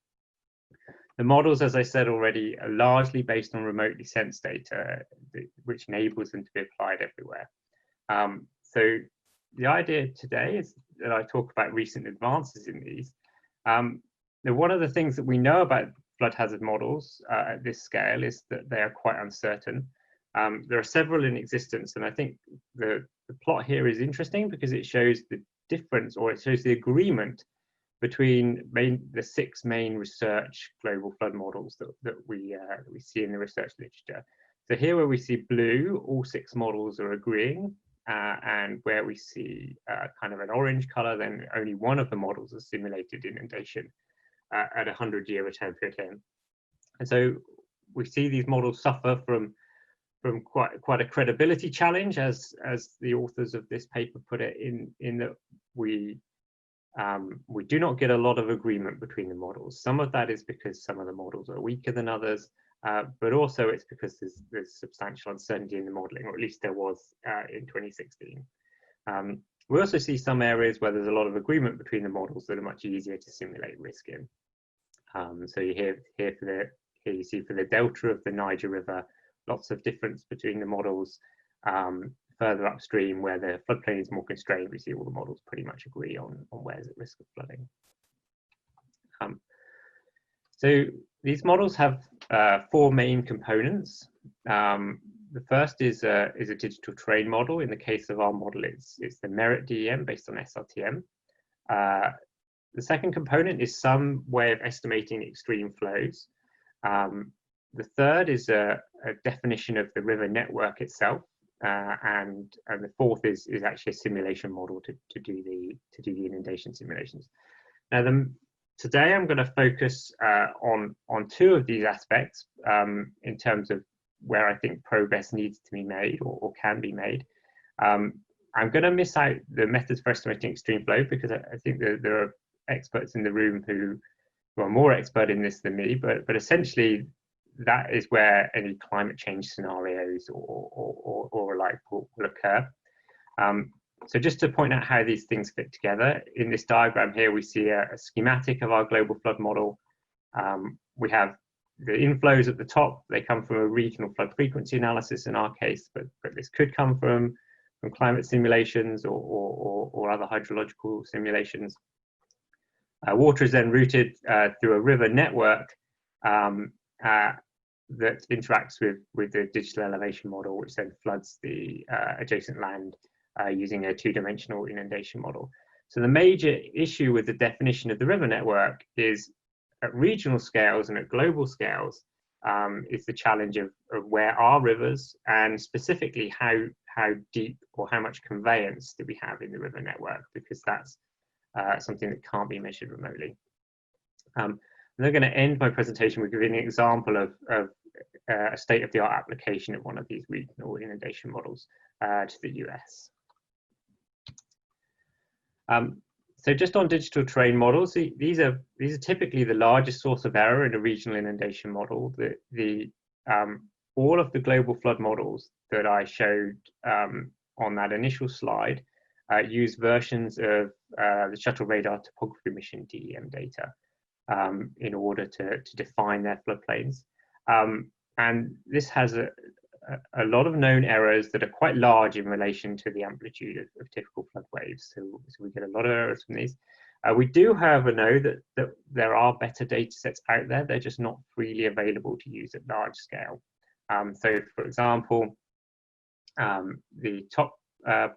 The models, as I said already, are largely based on remotely sensed data, which enables them to be applied everywhere. So the idea today is that I talk about recent advances in these. Now, one of the things that we know about flood hazard models at this scale is that they are quite uncertain. There are several in existence, and I think the plot here is interesting because it shows the difference, or it shows the agreement between the 6 main research global flood models that we see in the research literature. So here where we see blue, all 6 models are agreeing, and where we see kind of an orange color, then only one of the models has simulated inundation at a 100-year return period. And so we see these models suffer from quite a credibility challenge, as the authors of this paper put it, in that we do not get a lot of agreement between the models. Some of that is because some of the models are weaker than others, but also it's because there's substantial uncertainty in the modeling, or at least there was in 2016. We also see some areas where there's a lot of agreement between the models that are much easier to simulate risk in. So here you see for the delta of the Niger River, lots of difference between the models. Further upstream, where the floodplain is more constrained, we see all the models pretty much agree on where's at risk of flooding. So these models have 4 main components. The first is a digital terrain model. In the case of our model, it's the Merit DEM based on SRTM. The second component is some way of estimating extreme flows. The third is a definition of the river network itself. And the fourth is actually a simulation model to do the inundation simulations. Now, today I'm going to focus on 2 of these aspects in terms of where I think progress needs to be made or can be made. I'm going to miss out the methods for estimating extreme flow because I think that there are experts in the room who are more expert in this than me, but essentially that is where any climate change scenarios or like will occur. So just to point out how these things fit together, in this diagram here, we see a schematic of our global flood model. We have the inflows at the top. They come from a regional flood frequency analysis in our case, but this could come from climate simulations or other hydrological simulations. Water is then routed through a river network that interacts with the digital elevation model, which then floods the adjacent land using a 2-dimensional inundation model. So the major issue with the definition of the river network is at regional scales and at global scales is the challenge of where are rivers, and specifically how deep or how much conveyance do we have in the river network, because that's something that can't be measured remotely. I'm going to end my presentation with giving an example of a state-of-the-art application of one of these regional inundation models to the US. So just on digital terrain models, these are typically the largest source of error in a regional inundation model. All of the global flood models that I showed on that initial slide use versions of the Shuttle Radar Topography Mission DEM data in order to define their floodplains. And this has a lot of known errors that are quite large in relation to the amplitude of typical flood waves. So we get a lot of errors from these. We do, however, know that there are better data sets out there. They're just not freely available to use at large scale. So, for example, the top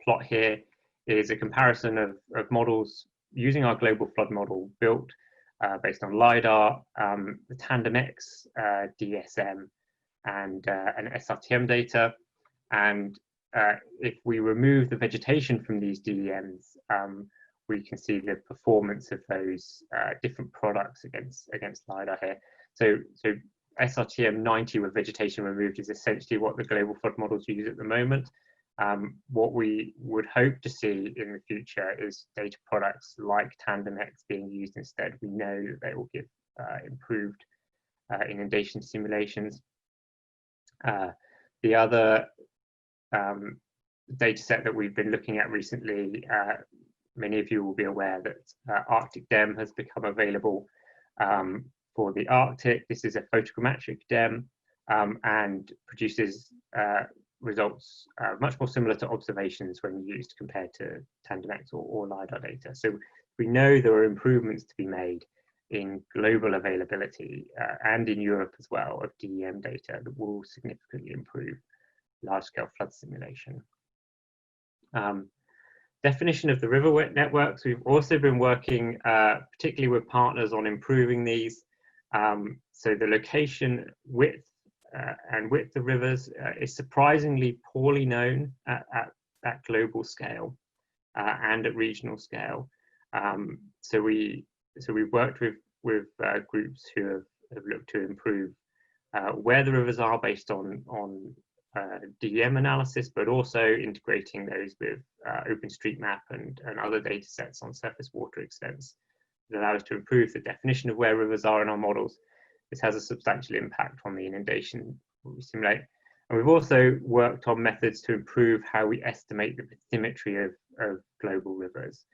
plot here is a comparison of models using our global flood model built based on LiDAR, the TandemX, DSM, and an SRTM data. And if we remove the vegetation from these DEMs, we can see the performance of those different products against LiDAR here. So SRTM 90 with vegetation removed is essentially what the global flood models use at the moment. What we would hope to see in the future is data products like TandemX being used instead. We know that they will give improved inundation simulations. The other data set that we've been looking at recently, many of you will be aware that Arctic DEM has become available for the Arctic. This is a photogrammetric DEM and produces results much more similar to observations when used compared to TandemX or LiDAR data. So we know there are improvements to be made in global availability and in Europe as well of DEM data that will significantly improve large-scale flood simulation. Definition of the river networks. We've also been working particularly with partners on improving these. So the location, width, and width of rivers is surprisingly poorly known at global scale and at regional scale. So we've worked with groups who have looked to improve where the rivers are based on DEM analysis, but also integrating those with OpenStreetMap and other data sets on surface water extents that allow us to improve the definition of where rivers are in our models. This has a substantial impact on the inundation we simulate. And we've also worked on methods to improve how we estimate the bathymetry of global rivers.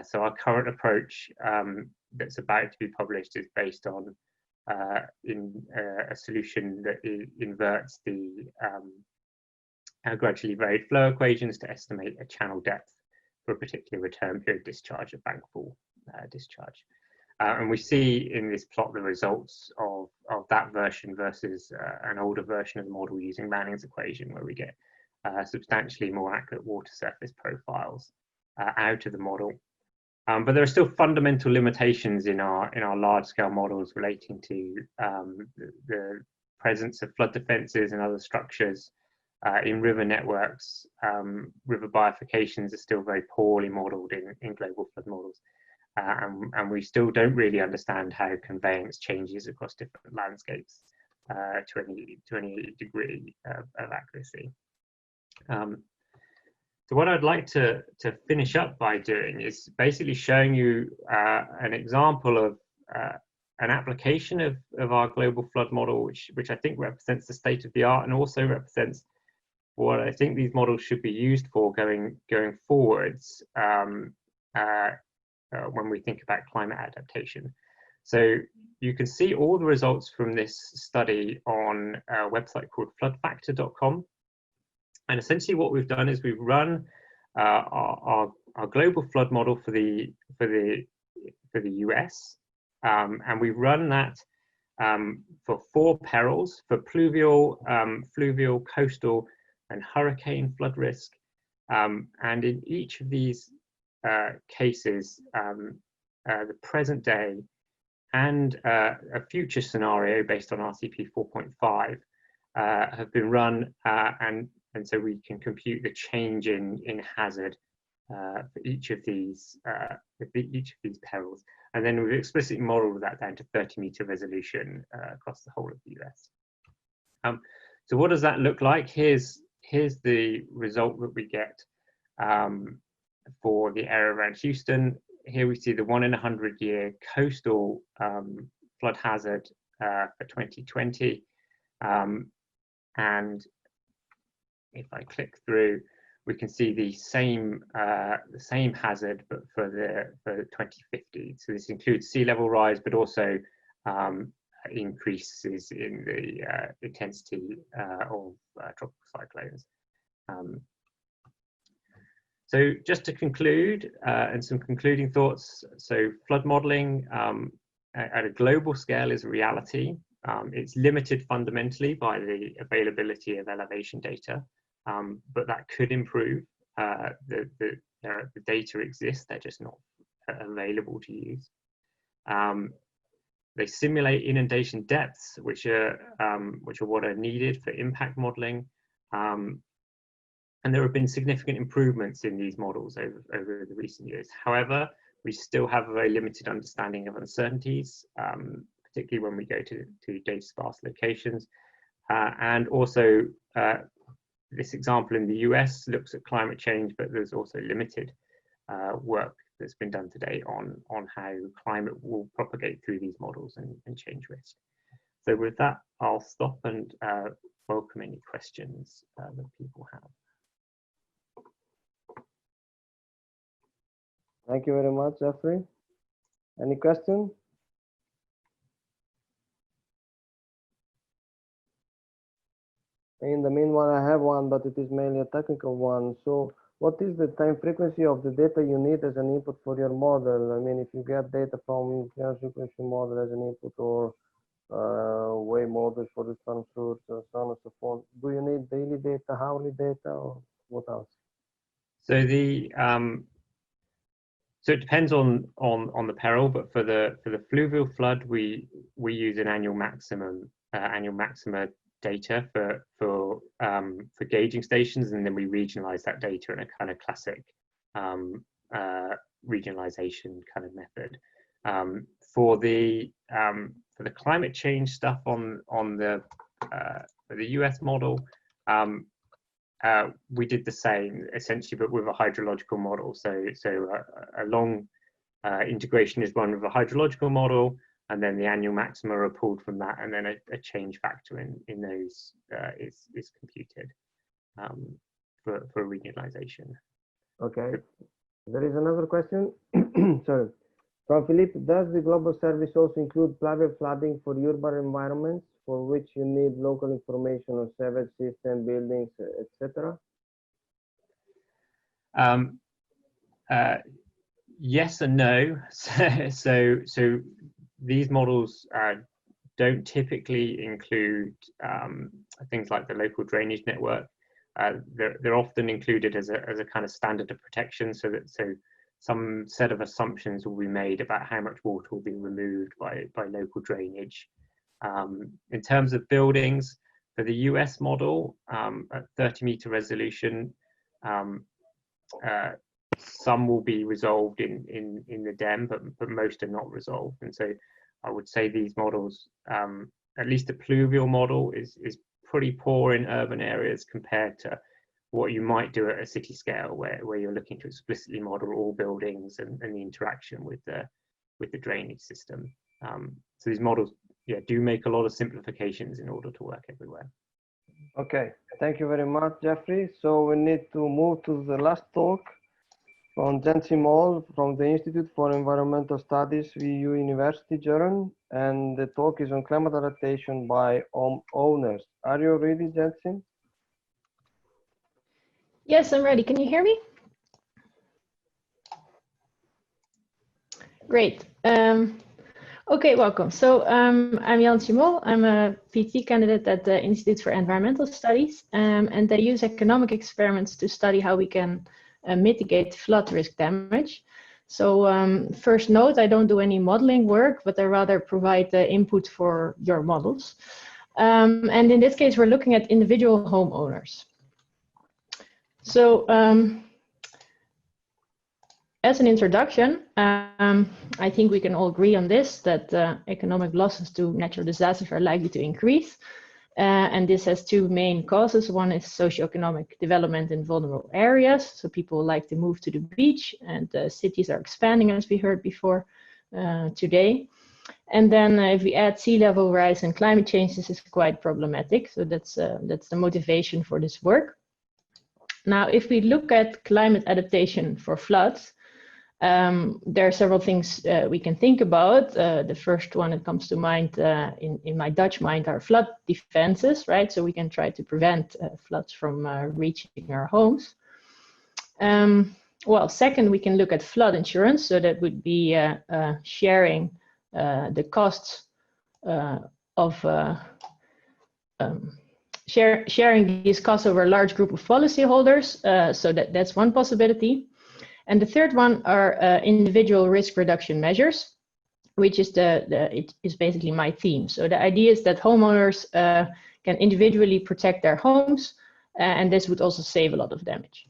So our current approach that's about to be published is based on a solution that inverts the gradually varied flow equations to estimate a channel depth for a particular return period discharge of bankfall discharge. And we see in this plot the results of that version versus an older version of the model using Manning's equation, where we get substantially more accurate water surface profiles out of the model. But there are still fundamental limitations in our large-scale models relating to the presence of flood defences and other structures in river networks. River bifurcations are still very poorly modelled in global flood models, and we still don't really understand how conveyance changes across different landscapes to any degree of accuracy. So what I'd like to finish up by doing is basically showing you an example of an application of our global flood model, which I think represents the state of the art and also represents what I think these models should be used for going forwards when we think about climate adaptation. So you can see all the results from this study on a website called floodfactor.com. And essentially what we've done is we've run our global flood model for the US, and we've run that for 4 perils, for pluvial, fluvial, coastal, and hurricane flood risk. And in each of these cases, the present day and a future scenario based on RCP 4.5 have been run, and so we can compute the change in hazard for each of these perils, and then we've explicitly modeled that down to 30-meter resolution across the whole of the US. So what does that look like? Here's the result that we get for the area around Houston. Here we see the 1 in 100-year coastal flood hazard for 2020, and if I click through, we can see the same hazard, but for 2050. So this includes sea level rise, but also increases in the intensity of tropical cyclones. So just to conclude, and some concluding thoughts. So flood modeling at a global scale is a reality. It's limited fundamentally by the availability of elevation data, but that could improve. The the data exists, they're just not available to use. They simulate inundation depths, which are what are needed for impact modeling. And there have been significant improvements in these models over the recent years. However, we still have a very limited understanding of uncertainties, particularly when we go to data sparse locations. And also, this example in the US looks at climate change, but there's also limited work that's been done today on how climate will propagate through these models and change risk. So with that, I'll stop and welcome any questions that people have. Thank you very much, Jeffrey. Any question? In the meanwhile, I have one, but it is mainly a technical one. So what is the time frequency of the data you need as an input for your model? I mean, if you get data from the frequency model as an input, or way models for the storm source, and so on and so forth, do you need daily data, hourly data, or what else? So the so it depends on the peril, but for the fluvial flood, we use an annual maxima data for gauging stations, and then we regionalize that data in a kind of classic regionalization kind of method. For the climate change stuff on the US model, we did the same essentially, but with a hydrological model. So a long integration is run with a hydrological model, and then the annual maxima are pulled from that, and then a change factor in those is computed for regionalization. Okay, there is another question. Sorry, from Filip. Does the global service also include pluvial flooding for urban environments, for which you need local information on sewage system, buildings, etc.? Yes and no. So these models don't typically include things like the local drainage network. They're often included as a kind of standard of protection, so some set of assumptions will be made about how much water will be removed by local drainage. In terms of buildings, for the US model, at 30-meter resolution, some will be resolved in the DEM, but most are not resolved. And so I would say these models, at least the pluvial model, is pretty poor in urban areas compared to what you might do at a city scale, where you're looking to explicitly model all buildings and the interaction with the drainage system. So these models, yeah, do make a lot of simplifications in order to work everywhere. Okay, thank you very much, Jeffrey. So we need to move to the last talk from Jensi Moll from the Institute for Environmental Studies, VU University, Bjørn, and the talk is on climate adaptation by owners. Are you ready, Jensi? Yes, I'm ready. Can you hear me? Great. Okay, welcome. So I'm Jensi Moll. I'm a PhD candidate at the Institute for Environmental Studies, and they use economic experiments to study how we can mitigate flood risk damage. So first note, I don't do any modeling work, but I rather provide the input for your models. And in this case, we're looking at individual homeowners. So as an introduction, I think we can all agree on this, that economic losses to natural disasters are likely to increase. And this has two main causes. One is socioeconomic development in vulnerable areas. So people like to move to the beach, and cities are expanding, as we heard before today. And then if we add sea level rise and climate change, this is quite problematic. So that's the motivation for this work. Now, if we look at climate adaptation for floods, there are several things we can think about. The first one that comes to mind in my Dutch mind are flood defenses, right? So we can try to prevent floods from reaching our homes. Well, second, we can look at flood insurance. So that would be sharing the costs of sharing these costs over a large group of policyholders. So that's one possibility. And the third one are individual risk reduction measures, which is it is basically my theme. So the idea is that homeowners can individually protect their homes, and this would also save a lot of damage.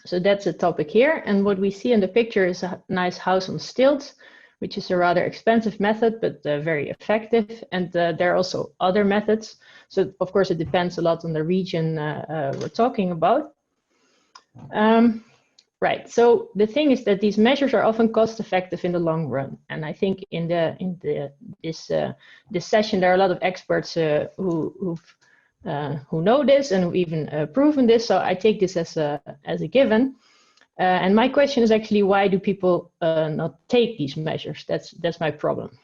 So that's a topic here. And what we see in the picture is a nice house on stilts, which is a rather expensive method, but very effective. And there are also other methods. So of course, it depends a lot on the region we're talking about. Right. So the thing is that these measures are often cost effective in the long run. And I think in this session, there are a lot of experts who know this and who've even proven this. So I take this as a given. And my question is actually, why do people not take these measures? That's my problem.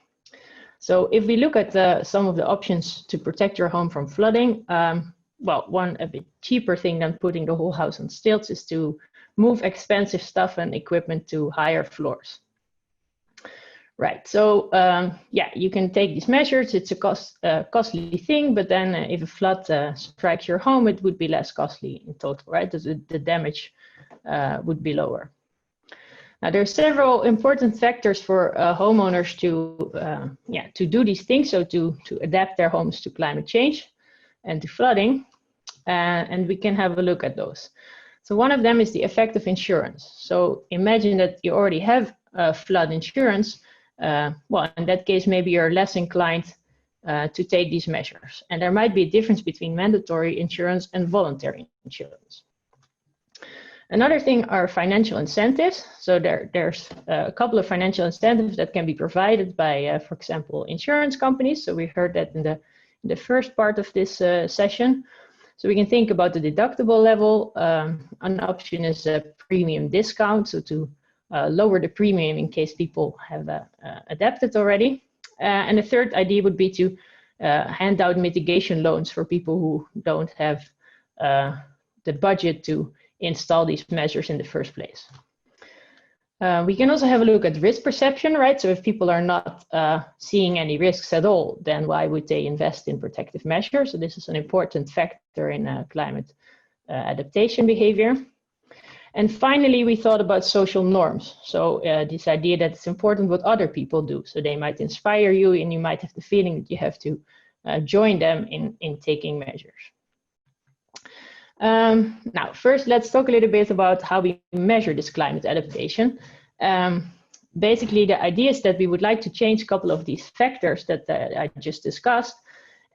So if we look at some of the options to protect your home from flooding, well, one a bit cheaper thing than putting the whole house on stilts is to move expensive stuff and equipment to higher floors. Right, so yeah, you can take these measures. It's a costly thing, but then if a flood strikes your home, it would be less costly in total, right? The damage would be lower. Now, there are several important factors for homeowners to do these things, so to adapt their homes to climate change and to flooding, and we can have a look at those. So one of them is the effect of insurance. So imagine that you already have flood insurance. Well, in that case, maybe you're less inclined to take these measures. And there might be a difference between mandatory insurance and voluntary insurance. Another thing are financial incentives. So there's a couple of financial incentives that can be provided by, for example, insurance companies. So we heard that in the first part of this session. So we can think about the deductible level. An option is a premium discount, so to lower the premium in case people have adapted already. And the third idea would be to hand out mitigation loans for people who don't have the budget to install these measures in the first place. We can also have a look at risk perception, right? So if people are not seeing any risks at all, then why would they invest in protective measures? So this is an important factor in climate adaptation behavior. And finally, we thought about social norms. So this idea that it's important what other people do. So they might inspire you and you might have the feeling that you have to join them in taking measures. Now, first, let's talk a little bit about how we measure this climate adaptation. Basically, the idea is that we would like to change a couple of these factors that I just discussed.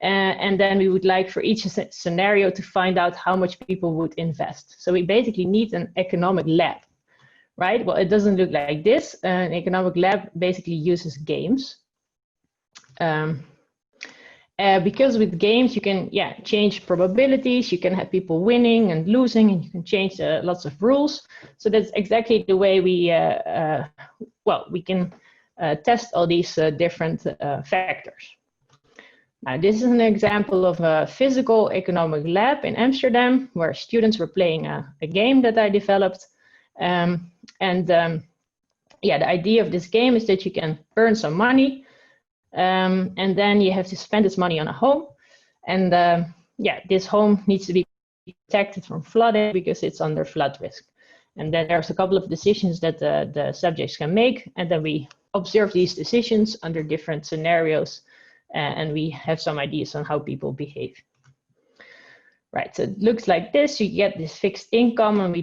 And then we would like for each scenario to find out how much people would invest. So we basically need an economic lab, right? Well, it doesn't look like this. An economic lab basically uses games. Because with games, you can change probabilities, you can have people winning and losing, and you can change lots of rules. So that's exactly the way we can test all these different factors. Now, this is an example of a physical economic lab in Amsterdam, where students were playing a game that I developed. The idea of this game is that you can earn some money, and then you have to spend this money on a home. And this home needs to be protected from flooding because it's under flood risk. And then there's a couple of decisions that the subjects can make. And then we observe these decisions under different scenarios. And we have some ideas on how people behave. Right, so it looks like this. You get this fixed income, and we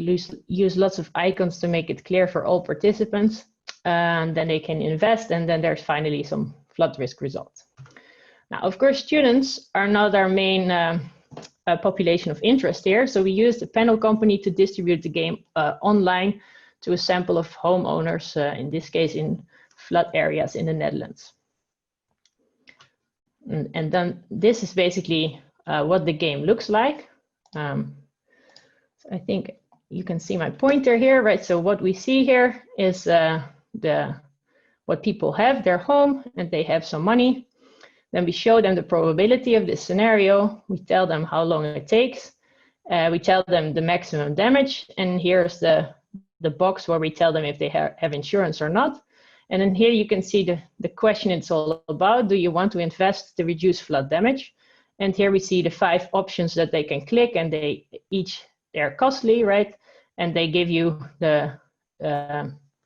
use lots of icons to make it clear for all participants. And then they can invest, and then there's finally some flood risk results. Now, of course, students are not our main population of interest here. So we used a panel company to distribute the game online to a sample of homeowners, in this case in flood areas in the Netherlands. And then this is basically what the game looks like. So I think you can see my pointer here, right? So what we see here is what people have, their home, and they have some money. Then we show them the probability of this scenario. We tell them how long it takes. We tell them the maximum damage. And here's the box where we tell them if they have insurance or not. And then here you can see the question it's all about. Do you want to invest to reduce flood damage? And here we see the 5 options that they can click, and they're costly, right? And they give you the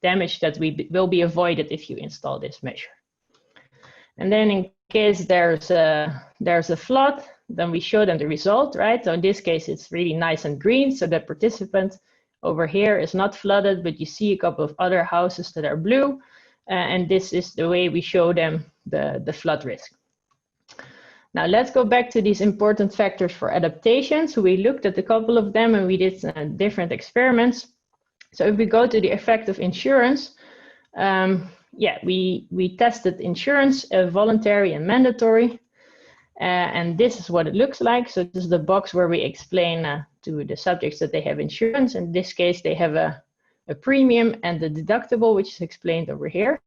damage that will be avoided if you install this measure. And then in case there's a flood, then we show them the result, right? So in this case, it's really nice and green. So the participant over here is not flooded, but you see a couple of other houses that are blue. And this is the way we show them the flood risk. Now let's go back to these important factors for adaptation. So we looked at a couple of them and we did different experiments. So if we go to the effect of insurance, we tested insurance, voluntary and mandatory. And this is what it looks like. So this is the box where we explain to the subjects that they have insurance. In this case, they have a premium and the deductible, which is explained over here.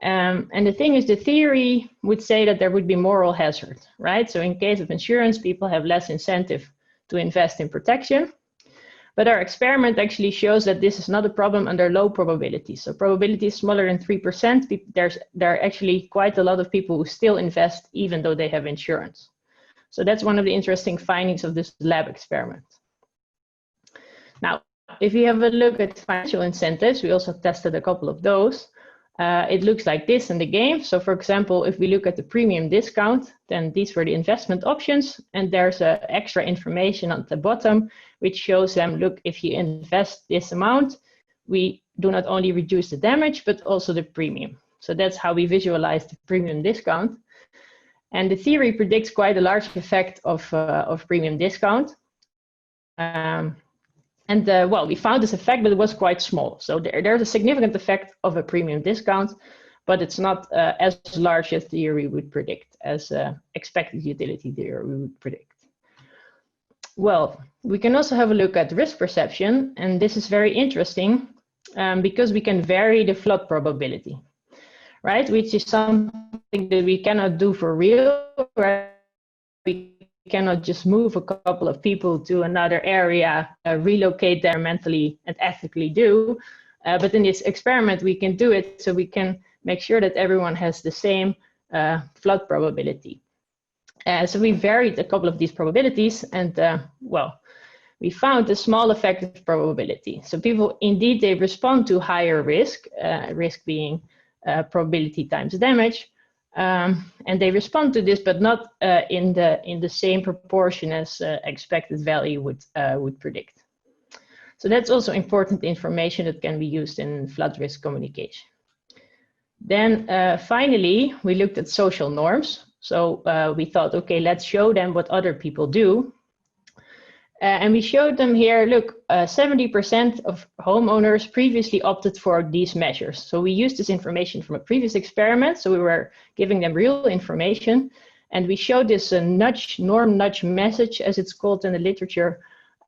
And the thing is, the theory would say that there would be moral hazard, right? So in case of insurance, people have less incentive to invest in protection. But our experiment actually shows that this is not a problem under low probability. So probability is smaller than 3%. There are actually quite a lot of people who still invest even though they have insurance. So that's one of the interesting findings of this lab experiment. Now, if you have a look at financial incentives, we also tested a couple of those. It looks like this in the game. So for example, if we look at the premium discount, then these were the investment options. And there's extra information at the bottom, which shows them, look, if you invest this amount, we do not only reduce the damage, but also the premium. So that's how we visualize the premium discount. And the theory predicts quite a large effect of premium discount. Well, we found this effect, but it was quite small. So there's a significant effect of a premium discount, but it's not as large as theory would predict, as expected utility theory would predict. Well, we can also have a look at risk perception, and this is very interesting because we can vary the flood probability, right? Which is something that we cannot do for real, right? We cannot just move a couple of people to another area, relocate there mentally and ethically do. But in this experiment, we can do it, so we can make sure that everyone has the same flood probability. So we varied a couple of these probabilities, and well, we found a small effective probability. So people, indeed, they respond to higher risk, risk being probability times damage. And they respond to this, but not in the same proportion as expected value would predict. So that's also important information that can be used in flood risk communication. Then finally, we looked at social norms. So we thought, okay, let's show them what other people do. And we showed them here, look, 70% of homeowners previously opted for these measures. So we used this information from a previous experiment. So we were giving them real information. And we showed this norm nudge message, as it's called in the literature,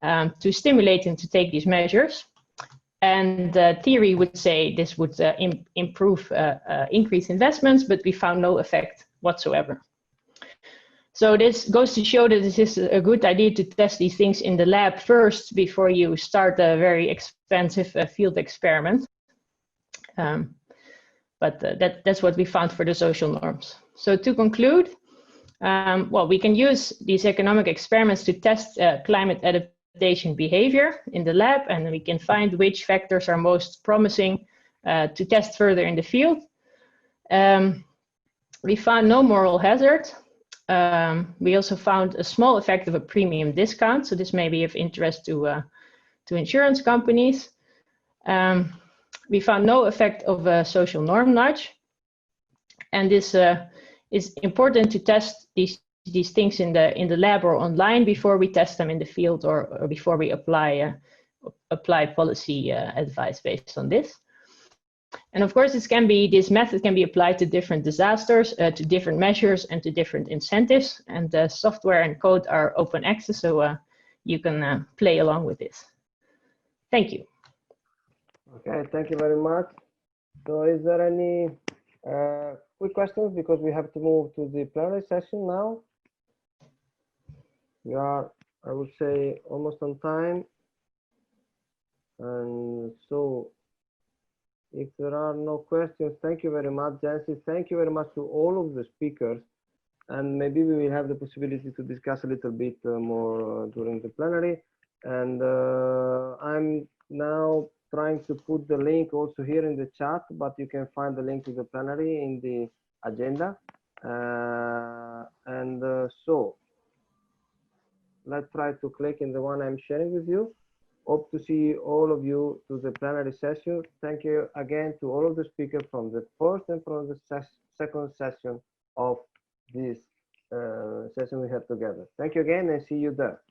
to stimulate them to take these measures. And theory would say this would increase investments, but we found no effect whatsoever. So this goes to show that this is a good idea to test these things in the lab first before you start a very expensive field experiment. But that's what we found for the social norms. So to conclude, well, we can use these economic experiments to test climate adaptation behavior in the lab, and we can find which factors are most promising to test further in the field. We found no moral hazard. We also found a small effect of a premium discount. So this may be of interest to insurance companies. We found no effect of a social norm nudge. And this is important to test these things in the lab or online before we test them in the field or before we apply policy advice based on this. And of course, this method can be applied to different disasters, to different measures, and to different incentives. And the software and code are open access, so you can play along with this. Thank you. Okay, thank you very much. So is there any quick questions? Because we have to move to the plenary session now. We are, I would say, almost on time. And so, if there are no questions, thank you very much, Jancy. Thank you very much to all of the speakers. And maybe we will have the possibility to discuss a little bit more during the plenary. And I'm now trying to put the link also here in the chat, but you can find the link to the plenary in the agenda. So let's try to click in the one I'm sharing with you. Hope to see all of you to the plenary session. Thank you again to all of the speakers from the first and from the second session of this session we had together. Thank you again and see you there.